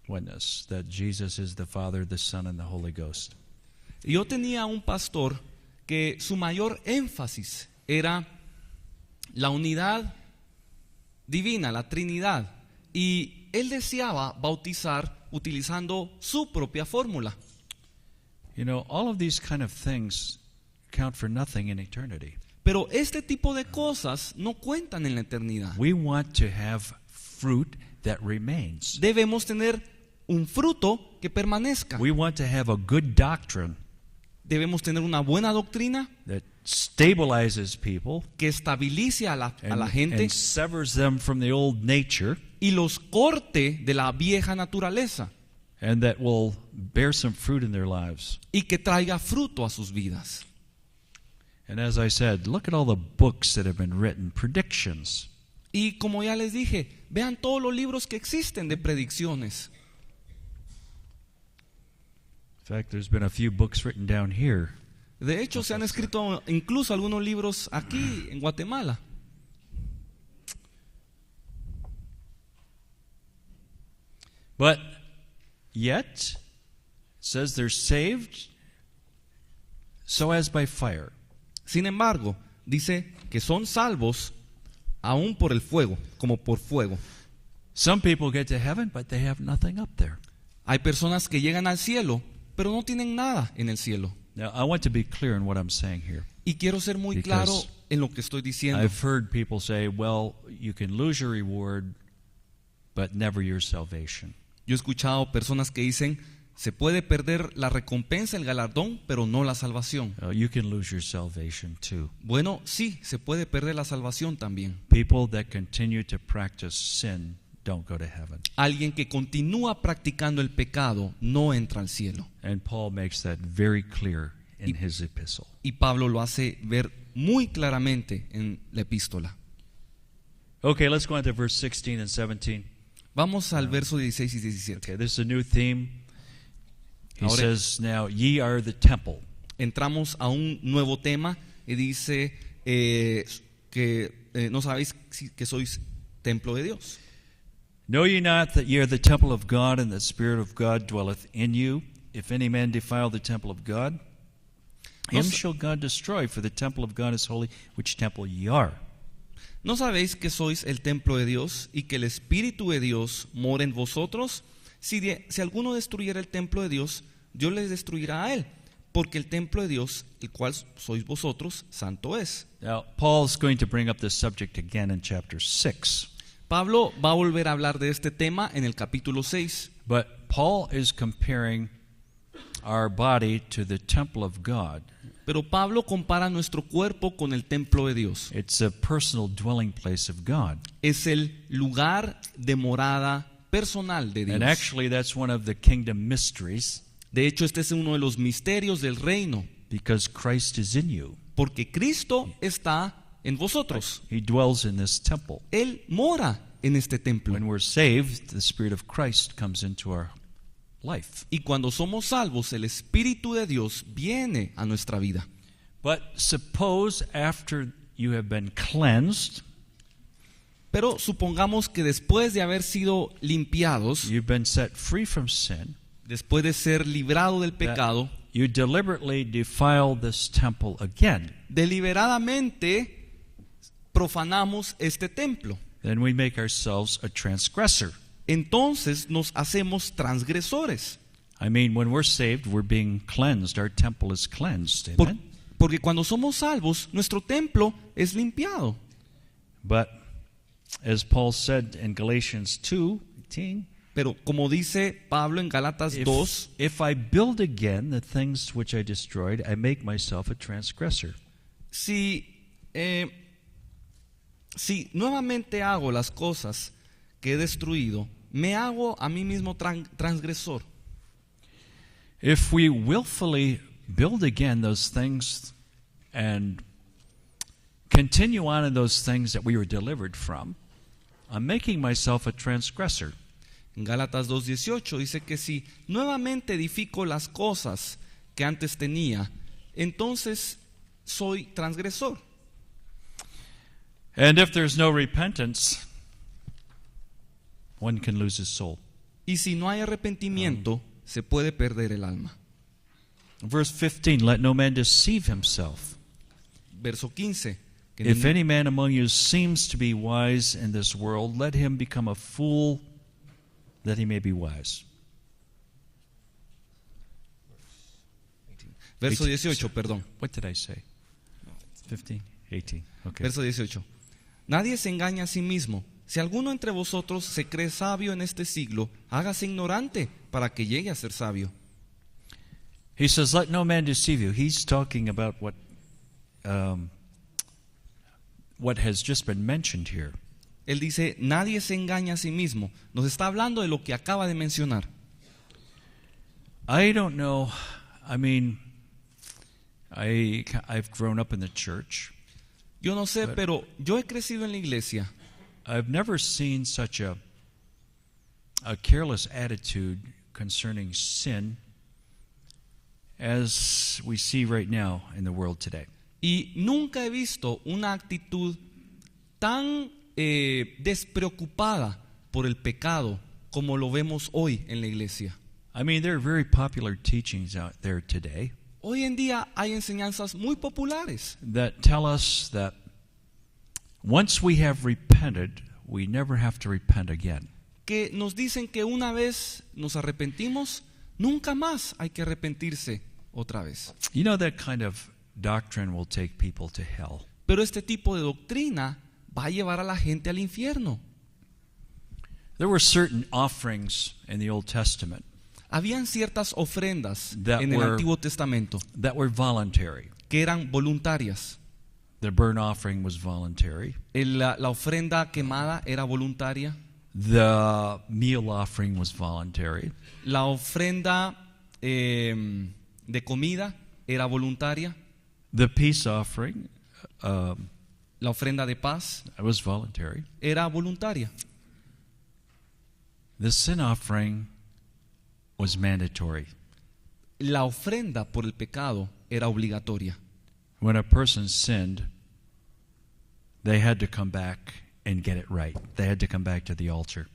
Oneness, that Jesus is the Father, the Son, and the Holy Ghost. Yo tenía un pastor que su mayor énfasis era la unidad divina, la Trinidad, y él deseaba bautizar utilizando su propia fórmula. You know, all of these kind of things count for nothing in eternity. Pero este tipo de cosas no cuentan en la eternidad. We want to have fruit that remains. Debemos tener un fruto que permanezca. We want to have a good doctrine Debemos tener una buena doctrina that stabilizes people que estabilice a la gente and severs them from the old nature, y los corte de la vieja naturaleza and that will bear some fruit in their lives. y que traiga fruto a sus vidas. And as I said, look at all the books that have been written, predictions. Y como ya les dije, vean todos los libros que existen de predicciones. In fact, there's been a few books written down here. De hecho, se han escrito incluso algunos libros aquí en Guatemala. But yet, it says they're saved so as by fire. Sin embargo, dice que son salvos aún por el fuego, como por fuego. Some people get to heaven, but they have nothing up there. Hay personas que llegan al cielo, pero no tienen nada en el cielo. Now, I want to be clear in what I'm saying here. Y quiero ser muy Because claro en lo que estoy diciendo. I've heard people say, well, you can lose your reward, but never your salvation. Yo he escuchado personas que dicen, se puede perder la recompensa, el galardón, pero no la salvación. You can lose your salvation too. Bueno, sí, se puede perder la salvación también. People that continue to practice sin don't go to heaven. Alguien que continúa practicando el pecado no entra al cielo. And Paul makes that very clear in his epistle. Y Pablo lo hace ver muy claramente en la epístola. Okay, let's go on to verse 16 and 17. Vamos al verso 16 y 17. Okay, this is a new theme. He Ahora- says, now ye are the temple. Entramos a un nuevo tema y dice que no sabéis que sois templo de Dios. Know ye not that ye are the temple of God, and the Spirit of God dwelleth in you? If any man defile the temple of God, him Nos- shall God destroy, for the temple of God is holy, which temple ye are. ¿No sabéis que sois el templo de Dios y que el Espíritu de Dios mora en vosotros? Si alguno destruyera el templo de Dios, Dios les destruirá a él, porque el templo de Dios, el cual sois vosotros, santo es. Now, Paul's going to bring up this subject again in chapter 6. Pablo va a volver a hablar de este tema en el capítulo 6, But Paul is comparing our body to the temple of God. pero Pablo compara nuestro cuerpo con el templo de Dios. It's a personal dwelling place of God. Es el lugar de morada personal de Dios. And actually, that's one of the kingdom mysteries, De hecho, este es uno de los misterios del reino, because Christ is in you. porque Cristo está en vosotros. He dwells in this temple. Él mora en este templo. When we're saved, the Spirit of Christ comes into our life. Y cuando somos salvos, el Espíritu de Dios viene a nuestra vida. But suppose after you have been cleansed, Pero supongamos que después de haber sido limpiados, you've been set free from sin, después de ser librado del that pecado, you deliberately defile this temple again. deliberadamente profanamos este templo. Then we make ourselves a transgressor. Entonces nos hacemos transgresores. I mean, when we're saved, we're being cleansed. Our temple is cleansed. Por- Amen? porque cuando somos salvos, nuestro templo es limpiado. But as Paul said in Galatians 2:18, Pero como dice Pablo en Gálatas 2, if I build again the things which I destroyed, I make myself a transgressor. si nuevamente hago las cosas que he destruido, me hago a mí mismo transgresor. If we willfully build again those things and continue on in those things that we were delivered from, I'm making myself a transgressor. En Gálatas 2:18 dice que si nuevamente edifico las cosas que antes tenía, entonces soy transgresor. And if there's no repentance, one can lose his soul. Y si no hay arrepentimiento, se puede perder el alma. Verse 15, let no man deceive himself. Verso 15. Que If any man among you seems to be wise in this world, let him become a fool that he may be wise. Verso 18, perdón. What did I say? 15, 18. Okay. Verso 18. Nadie se engaña a sí mismo. Si alguno entre vosotros se cree sabio en este siglo, hágase ignorante para que llegue a ser sabio. He says, let no man deceive you. He's talking about what has just been mentioned here. Él dice, nadie se engaña a sí mismo. Nos está hablando de lo que acaba de mencionar. I don't know. I mean, I've grown up in the church. Yo no sé, pero yo he crecido en la iglesia. I've never seen such a careless attitude concerning sin as we see right now in the world today. Y nunca he visto una actitud tan despreocupada por el pecado como lo vemos hoy en la iglesia. I mean, there are very popular teachings out there today Hoy en día hay enseñanzas muy populares that tell us that once we have repented, we never have to repent again. que nos dicen que una vez nos arrepentimos, nunca más hay que arrepentirse otra vez. You know, that kind of doctrine will take people to hell. Pero este tipo de doctrina va a llevar a la gente al infierno. There were certain offerings in the Old Testament Habían ciertas ofrendas That en el were- Antiguo Testamento that were voluntary. que eran voluntarias. The burnt offering was voluntary. La ofrenda quemada era voluntaria. The meal offering was voluntary. La ofrenda de comida era voluntaria. The peace offering La ofrenda de paz was voluntary. era voluntaria. The sin offering was mandatory. La ofrenda por el pecado era obligatoria. When a person sinned, they had to come back and get it right. They had to come back to the altar.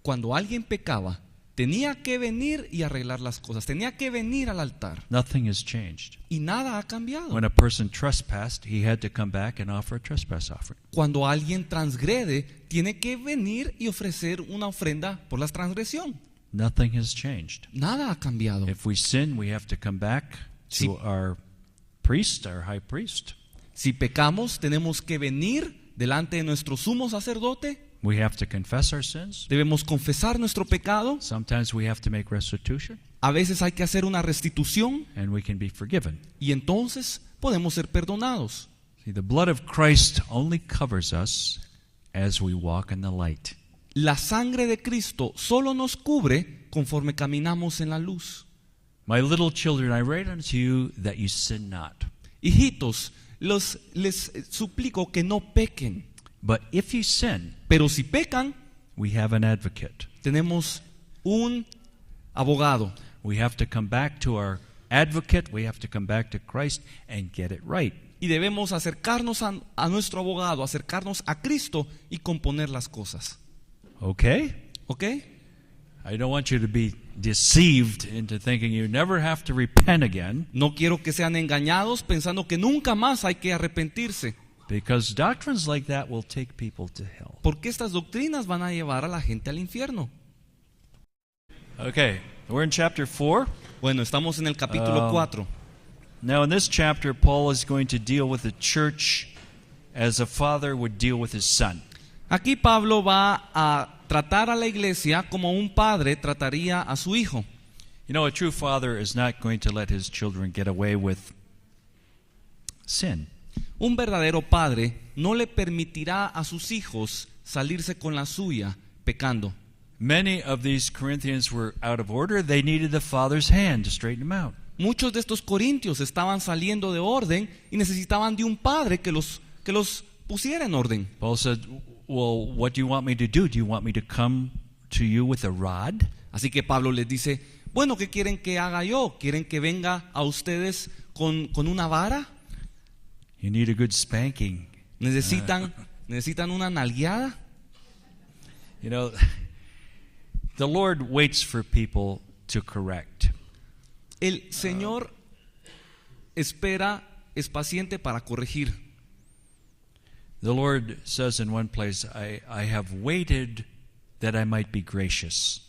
Cuando alguien pecaba, tenía que venir y arreglar las cosas. Tenía que venir al altar. Nothing has changed. Y nada ha cambiado. When a person trespassed, he had to come back and offer a trespass offering. Cuando alguien transgrede, tiene que venir y ofrecer una ofrenda por la transgresión. Nothing has changed. Nada ha cambiado. If we sin, we have to come back Sí. to our priest, our high priest. Si pecamos, tenemos que venir delante de nuestro sumo sacerdote. We have to confess our sins. Debemos confesar nuestro pecado. Sometimes we have to make restitution, A veces hay que hacer una restitución and we can be forgiven. y entonces podemos ser perdonados. See, the blood of Christ only covers us as we walk in the light. La sangre de Cristo solo nos cubre conforme caminamos en la luz. My little children, I write unto you that you sin not. Hijitos, les suplico que no pequen. But if you sin, Pero si pecan, we have an advocate. tenemos un abogado. We have to come back to our advocate. We have to come back to Christ and get it right. Y debemos acercarnos a nuestro abogado, acercarnos a Cristo y componer las cosas. Okay? ¿Ok? I don't want you to be deceived into thinking you never have to repent again, No quiero que sean engañados pensando que nunca más hay que arrepentirse. because doctrines like that will take people to hell. Porque estas doctrinas van a llevar a la gente al infierno. Okay, we're in chapter 4. Bueno, estamos en el capítulo 4. Now, in this chapter, Paul is going to deal with the church as a father would deal with his son. Aquí Pablo va a tratar a la iglesia como un padre trataría a su hijo. You know, a true father is not going to let his children get away with sin. Un verdadero padre no le permitirá a sus hijos salirse con la suya pecando. Many of these Corinthians were out of order. They needed the Father's hand to straighten them out. Muchos de estos corintios estaban saliendo de orden y necesitaban de un padre que los pusiera en orden. Paul said, well, what do you want me to do? Do you want me to come to you with a rod? Así que Pablo les dice, bueno, ¿qué quieren que haga yo? ¿Quieren que venga a ustedes con una vara? You need a good spanking. ¿Necesitan una nalgueada? You know, the Lord waits for people to correct. El Señor es paciente para corregir. The Lord says in one place, I have waited that I might be gracious.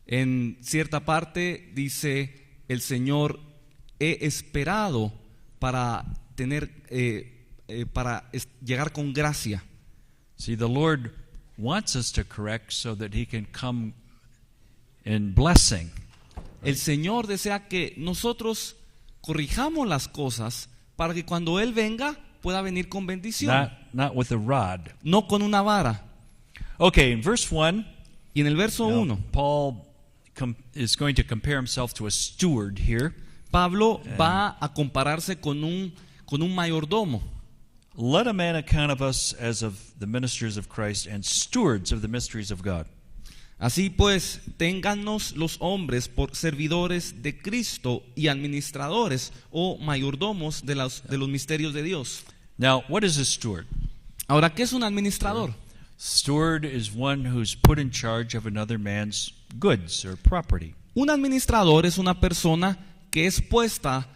En cierta parte dice el Señor, he esperado para llegar con gracia. See, the Lord wants us to correct so that He can come in blessing. El Señor desea que nosotros corrijamos las cosas para que cuando Él venga pueda venir con bendición. Not with a rod. No con una vara. Okay, in verse 1, Y en el verso 1, Paul is going to compare himself to a steward here. Pablo va a compararse con un mayordomo. Let a man account of us as of the ministers of Christ and stewards of the mysteries of God. Así pues, téngannos los hombres por servidores de Cristo y administradores o mayordomos de los misterios de Dios. Now, what is a steward? Ahora, ¿qué es un administrador? Steward is one who's put in charge of another man's goods or property. Un administrador es una persona que es puesta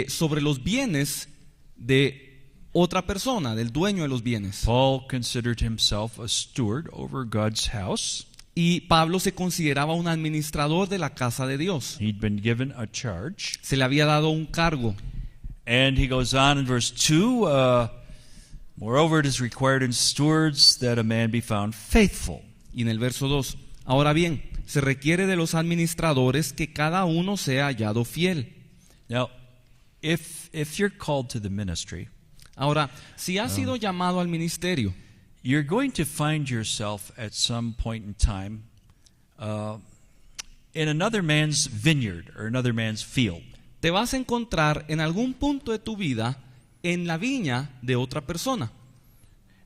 sobre los bienes de otra persona, del dueño de los bienes. Paul considered himself a steward over God's house. Y Pablo se consideraba un administrador de la casa de Dios. He'd been given a charge. Se le había dado un cargo. And he goes on in verse 2, moreover it is required in stewards that a man be found faithful. Y en el verso 2, ahora bien, se requiere de los administradores que cada uno sea hallado fiel. Now, if you're called to the ministry, ahora, si has sido llamado al ministerio, you're going to find yourself at some point in time in another man's vineyard or another man's field. Te vas a encontrar en algún punto de tu vida en la viña de otra persona.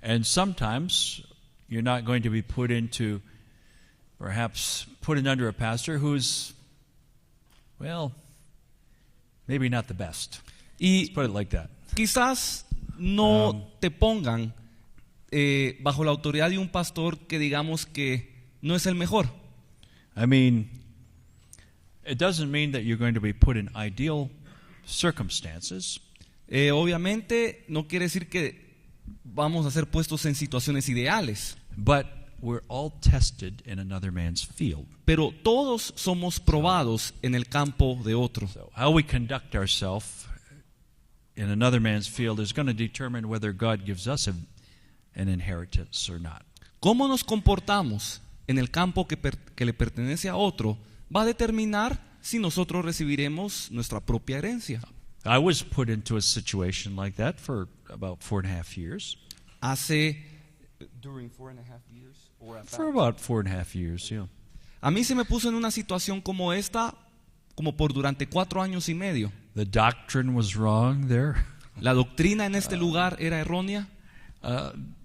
And sometimes you're not going to be perhaps put in under a pastor who's, well, maybe not the best. Let's put it like that. Quizás no te pongan bajo la autoridad de un pastor que digamos que no es el mejor. I mean, it doesn't mean that you're going to be put in ideal circumstances. Obviamente no quiere decir que vamos a ser puestos en situaciones ideales. But we're all tested in another man's field. Pero todos somos probados en el campo de otro. So how we conduct ourselves in another man's field is going to determine whether God gives us an inheritance or not. Cómo nos comportamos en el campo que le pertenece a otro va a determinar si nosotros recibiremos nuestra propia herencia. I was put into a situation like that for about 4.5 years. For about 4.5 years, yeah. A mí se me puso en una situación como esta, como por durante 4 años y medio. The doctrine was wrong there. La doctrina en este lugar era errónea.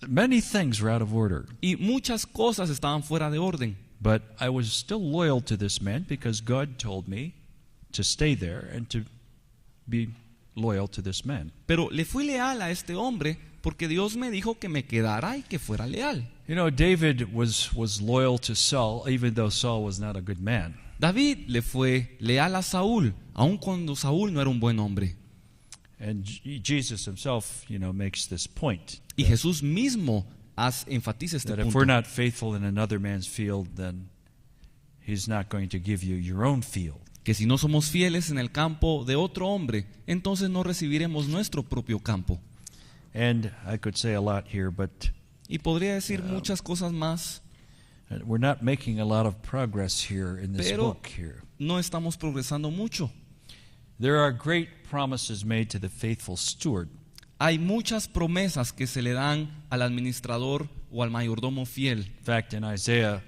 Many things were out of order. Y muchas cosas estaban fuera de orden. But I was still loyal to this man because God told me to stay there and to be loyal to this man. Pero le fui leal a este hombre porque Dios me dijo que me quedara y que fuera leal. You know, David was loyal to Saul even though Saul was not a good man. David le fue leal a Saúl, aun cuando Saúl no era un buen hombre. And Jesus himself, makes this point. Y Jesús mismo enfatiza este That if punto. we're not faithful in another man's field, then he's not going to give you your own field. Que si no somos fieles en el campo de otro hombre, entonces no recibiremos nuestro propio campo. And I could say a lot here, but Y podría decir muchas cosas más, we're not making a lot of progress here in this pero book here. no estamos progresando mucho. There are great promises made to the faithful steward. Hay muchas promesas que se le dan al administrador o al mayordomo fiel. In fact, in Isaiah,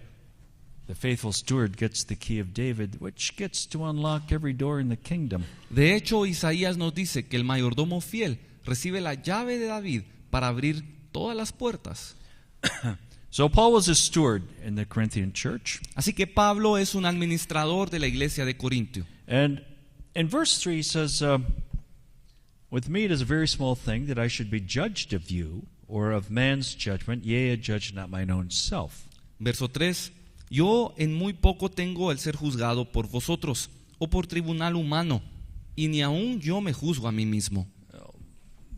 The faithful steward gets the key of David, which gets to unlock every door in the kingdom. De hecho, Isaías nos dice que el mayordomo fiel recibe la llave de David para abrir todas las puertas. So Paul was a steward in the Corinthian church. Así que Pablo es un administrador de la iglesia de Corintio. And in verse 3 he says, with me it is a very small thing that I should be judged of you, or of man's judgment, yea, I judge not mine own self. Verso 3. Yo en muy poco tengo el ser juzgado por vosotros, o por tribunal humano, y ni aun yo me juzgo a mí mismo.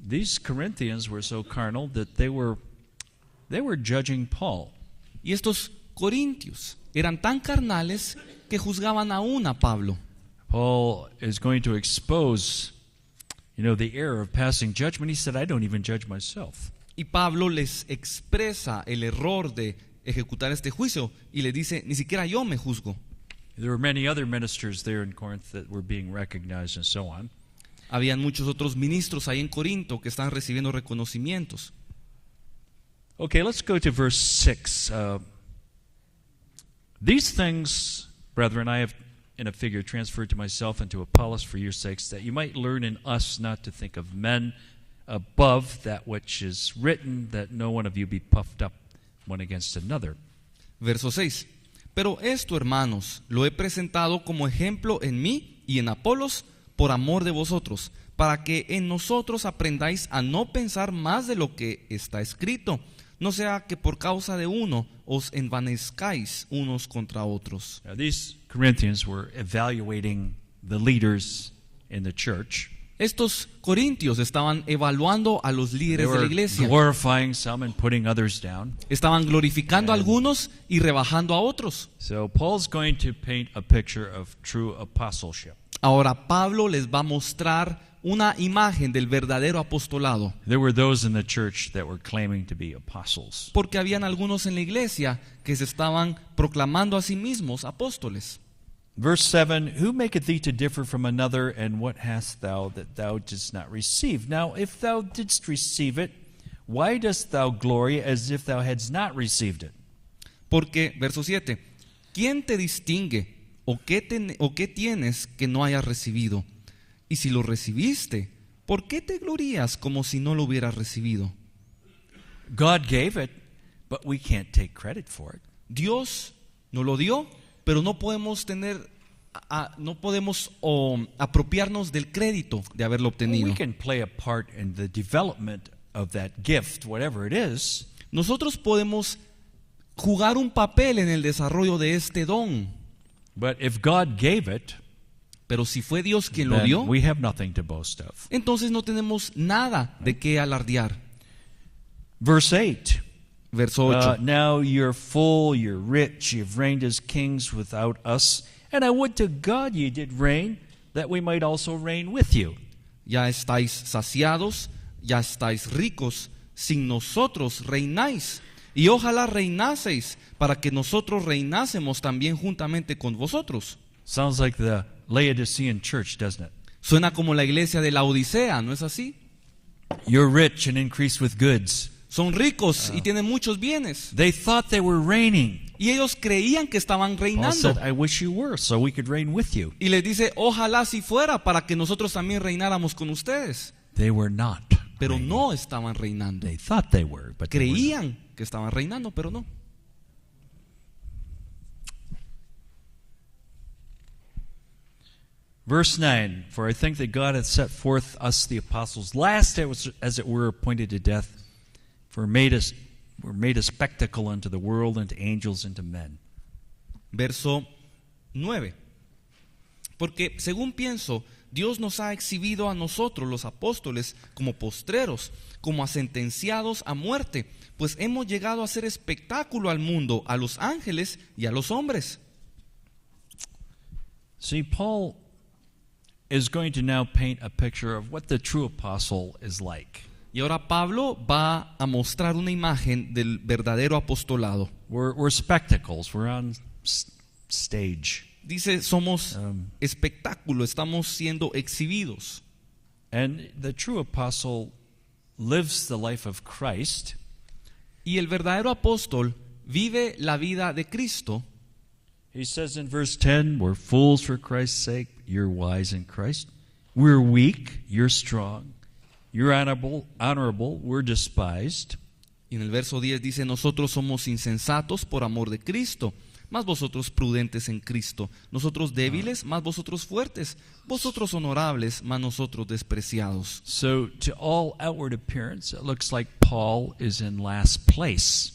These Corinthians were so carnal that they were judging Paul. Y estos corintios eran tan carnales que juzgaban aún a Pablo. Paul is going to expose, the error of passing judgment. He said, I don't even judge myself. Y Pablo les expresa el error de ejecutar este juicio y le dice, ni siquiera yo me juzgo. There were many other ministers there in Corinth that were being recognized and so on. Habían muchos otros ministros ahí en Corinto que están recibiendo reconocimientos. Okay, let's go to verse 6. These things, brethren, I have in a figure transferred to myself and to Apollos for your sakes, that you might learn in us not to think of men above that which is written, that no one of you be puffed up one against another. Verso 6. Pero esto, hermanos, lo he presentado como ejemplo en mí y en Apolos por amor de vosotros, para que en nosotros aprendáis a no pensar más de lo que está escrito, no sea que por causa de uno os envanezcáis unos contra otros. Now, these Corinthians were evaluating the leaders in the church. Estos corintios estaban evaluando a los They líderes de la were iglesia. glorifying some and putting others down. Estaban glorificando a algunos y rebajando a otros. So Paul's going to paint a picture of true apostleship. Ahora Pablo les va a mostrar una imagen del verdadero apostolado. There were those in the church that were claiming to be apostles. Porque habían algunos en la iglesia que se estaban proclamando a sí mismos apóstoles. Verse 7, who maketh thee to differ from another, and what hast thou that thou didst not receive? Now, if thou didst receive it, why dost thou glory as if thou hadst not received it? Porque, verso 7, ¿quién te distingue o qué tienes que no hayas recibido? Y si lo recibiste, ¿por qué te glorías como si no lo hubieras recibido? God gave it, but we can't take credit for it. Dios nos lo dio, pero no podemos apropiarnos del crédito de haberlo obtenido. We can play a part in the development of that gift, whatever it is. Nosotros podemos jugar un papel en el desarrollo de este don, But if God gave it, pero si fue Dios quien lo then dio, we have nothing to boast of. entonces no tenemos nada de qué alardear. Verse 8. Verso 8. Now you're full, you're rich, you've reigned as kings without us, and I would to God ye did reign, that we might also reign with you. Ya estáis saciados, ya estáis ricos, sin nosotros reináis. Y ojalá reinaseis, para que nosotros reinásemos también juntamente con vosotros. Sounds like the Laodicean church, doesn't it? Suena como la iglesia de la Odisea, ¿no es así? You're rich and increased with goods. Son ricos y tienen muchos bienes. They thought they were reigning. Y ellos creían que estaban Paul reinando. said, I wish you were, so we could reign with you. Y les dice, ojalá si fuera para que nosotros también reináramos con ustedes. They were not. Pero reigning. no estaban reinando. They thought they were, but they were not. Creían que estaban reinando, pero no. Verse 9, for I think that God hath set forth us the apostles last as it were appointed to death, for we're made a spectacle unto the world and to angels and to men. Verso 9. Porque según pienso, Dios nos ha exhibido a nosotros los apóstoles como postreros, como a sentenciados a muerte, pues hemos llegado a ser espectáculo al mundo, a los ángeles y a los hombres. See, Paul is going to now paint a picture of what the true apostle is like. Y ahora Pablo va a mostrar una imagen del verdadero apostolado. We're spectacles. We're on stage. Dice, somos espectáculo, estamos siendo exhibidos. And the true apostle lives the life of Christ. Y el verdadero apóstol vive la vida de Cristo. He says in verse 10, we're fools for Christ's sake, you're wise in Christ. We're weak, you're strong. You're honorable, we're despised. Y en el verso 10 dice, nosotros somos insensatos por amor de Cristo, mas vosotros prudentes en Cristo. Nosotros débiles, mas vosotros fuertes. Vosotros honorables, mas nosotros despreciados. So to all outward appearance, it looks like Paul is in last place.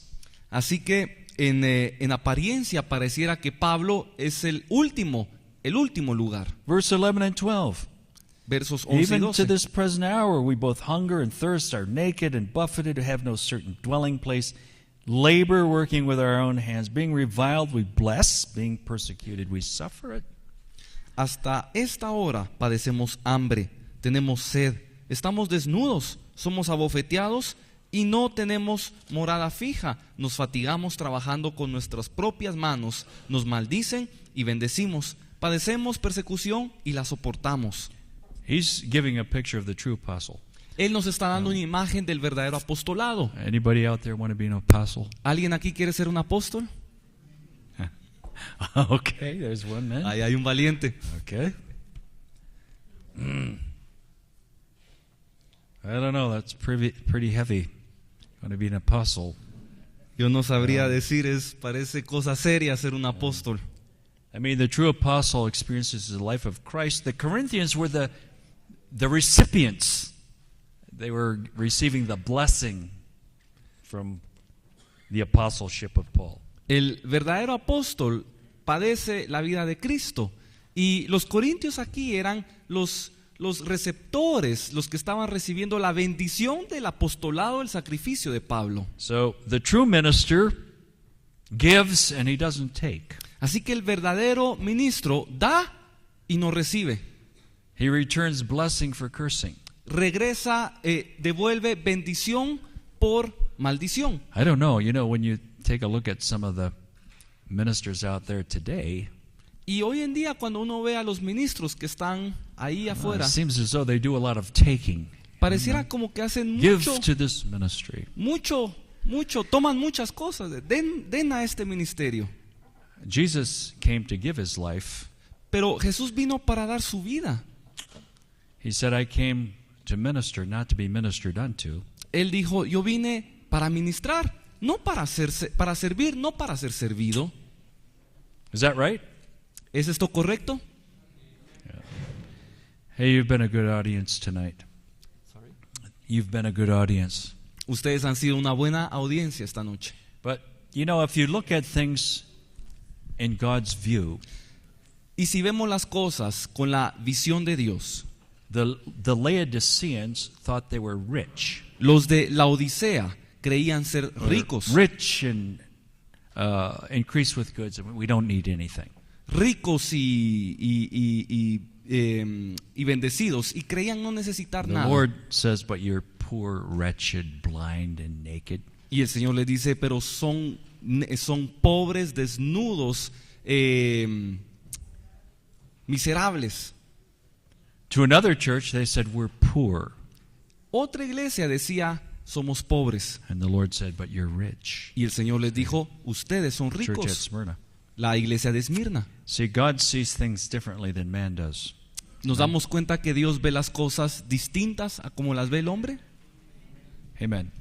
Así que en apariencia pareciera que Pablo es el último lugar. Verse 11 and 12. Versos 11 y Even to 12. this present hour we both hunger and thirst, are naked and buffeted, have no certain dwelling place, labor working with our own hands, being reviled we bless, being persecuted we suffer it. Hasta esta hora padecemos hambre, tenemos sed, estamos desnudos, somos abofeteados y no tenemos morada fija. Nos fatigamos trabajando con nuestras propias manos, nos maldicen y bendecimos. Padecemos persecución y la soportamos. He's giving a picture of the true apostle. Él nos está dando una imagen del verdadero apostolado. Anybody out there want to be an apostle? ¿Alguien aquí quiere ser un apóstol? Okay, there's one man. Ahí hay un valiente. Okay. I don't know, that's pretty heavy. Want to be an apostle. Yo no sabría decir, parece cosa seria ser un apóstol. I mean, the true apostle experiences the life of Christ. The Corinthians were the recipients. They were receiving the blessing from the apostleship of Paul. El verdadero apóstol padece la vida de Cristo. Y los corintios aquí eran los receptores, los que estaban recibiendo la bendición del apostolado, el sacrificio de Pablo. So the true minister gives and he doesn't take. Así que el verdadero ministro da y no recibe. He returns blessing for cursing. Regresa, devuelve bendición por maldición. I don't know, when you take a look at some of the ministers out there today, Y hoy en día cuando uno ve a los ministros que están ahí it afuera, seems as though they do a lot of taking. pareciera como que hacen Give mucho, to this ministry. toman muchas cosas, den a este ministerio. Jesus came to give his life. Pero Jesús vino para dar su vida. He said, I came to minister, not to be ministered unto. Él dijo, yo vine para ministrar, no para servir, no para ser servido. Is that right? ¿Es esto correcto? Hey, you've been a good audience tonight. Sorry. You've been a good audience. Ustedes han sido una buena audiencia esta noche. But, if you look at things in God's view, Y si vemos las cosas con la visión de Dios, the Laodiceans thought they were rich. los de la Odisea creían ser ricos. Rich and increased with goods. We don't need anything. Ricos y bendecidos, y creían no necesitar The nada. Lord says, but you're poor, wretched, blind, and naked. Y el Señor les dice, pero son pobres, desnudos, miserables. To another church, they said, we're poor. Otra iglesia decía, somos pobres. And the Lord said, but you're rich. Y el Señor les dijo, ustedes son Church at ricos. Smyrna. La iglesia de Esmirna. See, God sees things differently than man does. ¿Nos damos cuenta que Dios ve las cosas distintas a como las ve el hombre? Amen.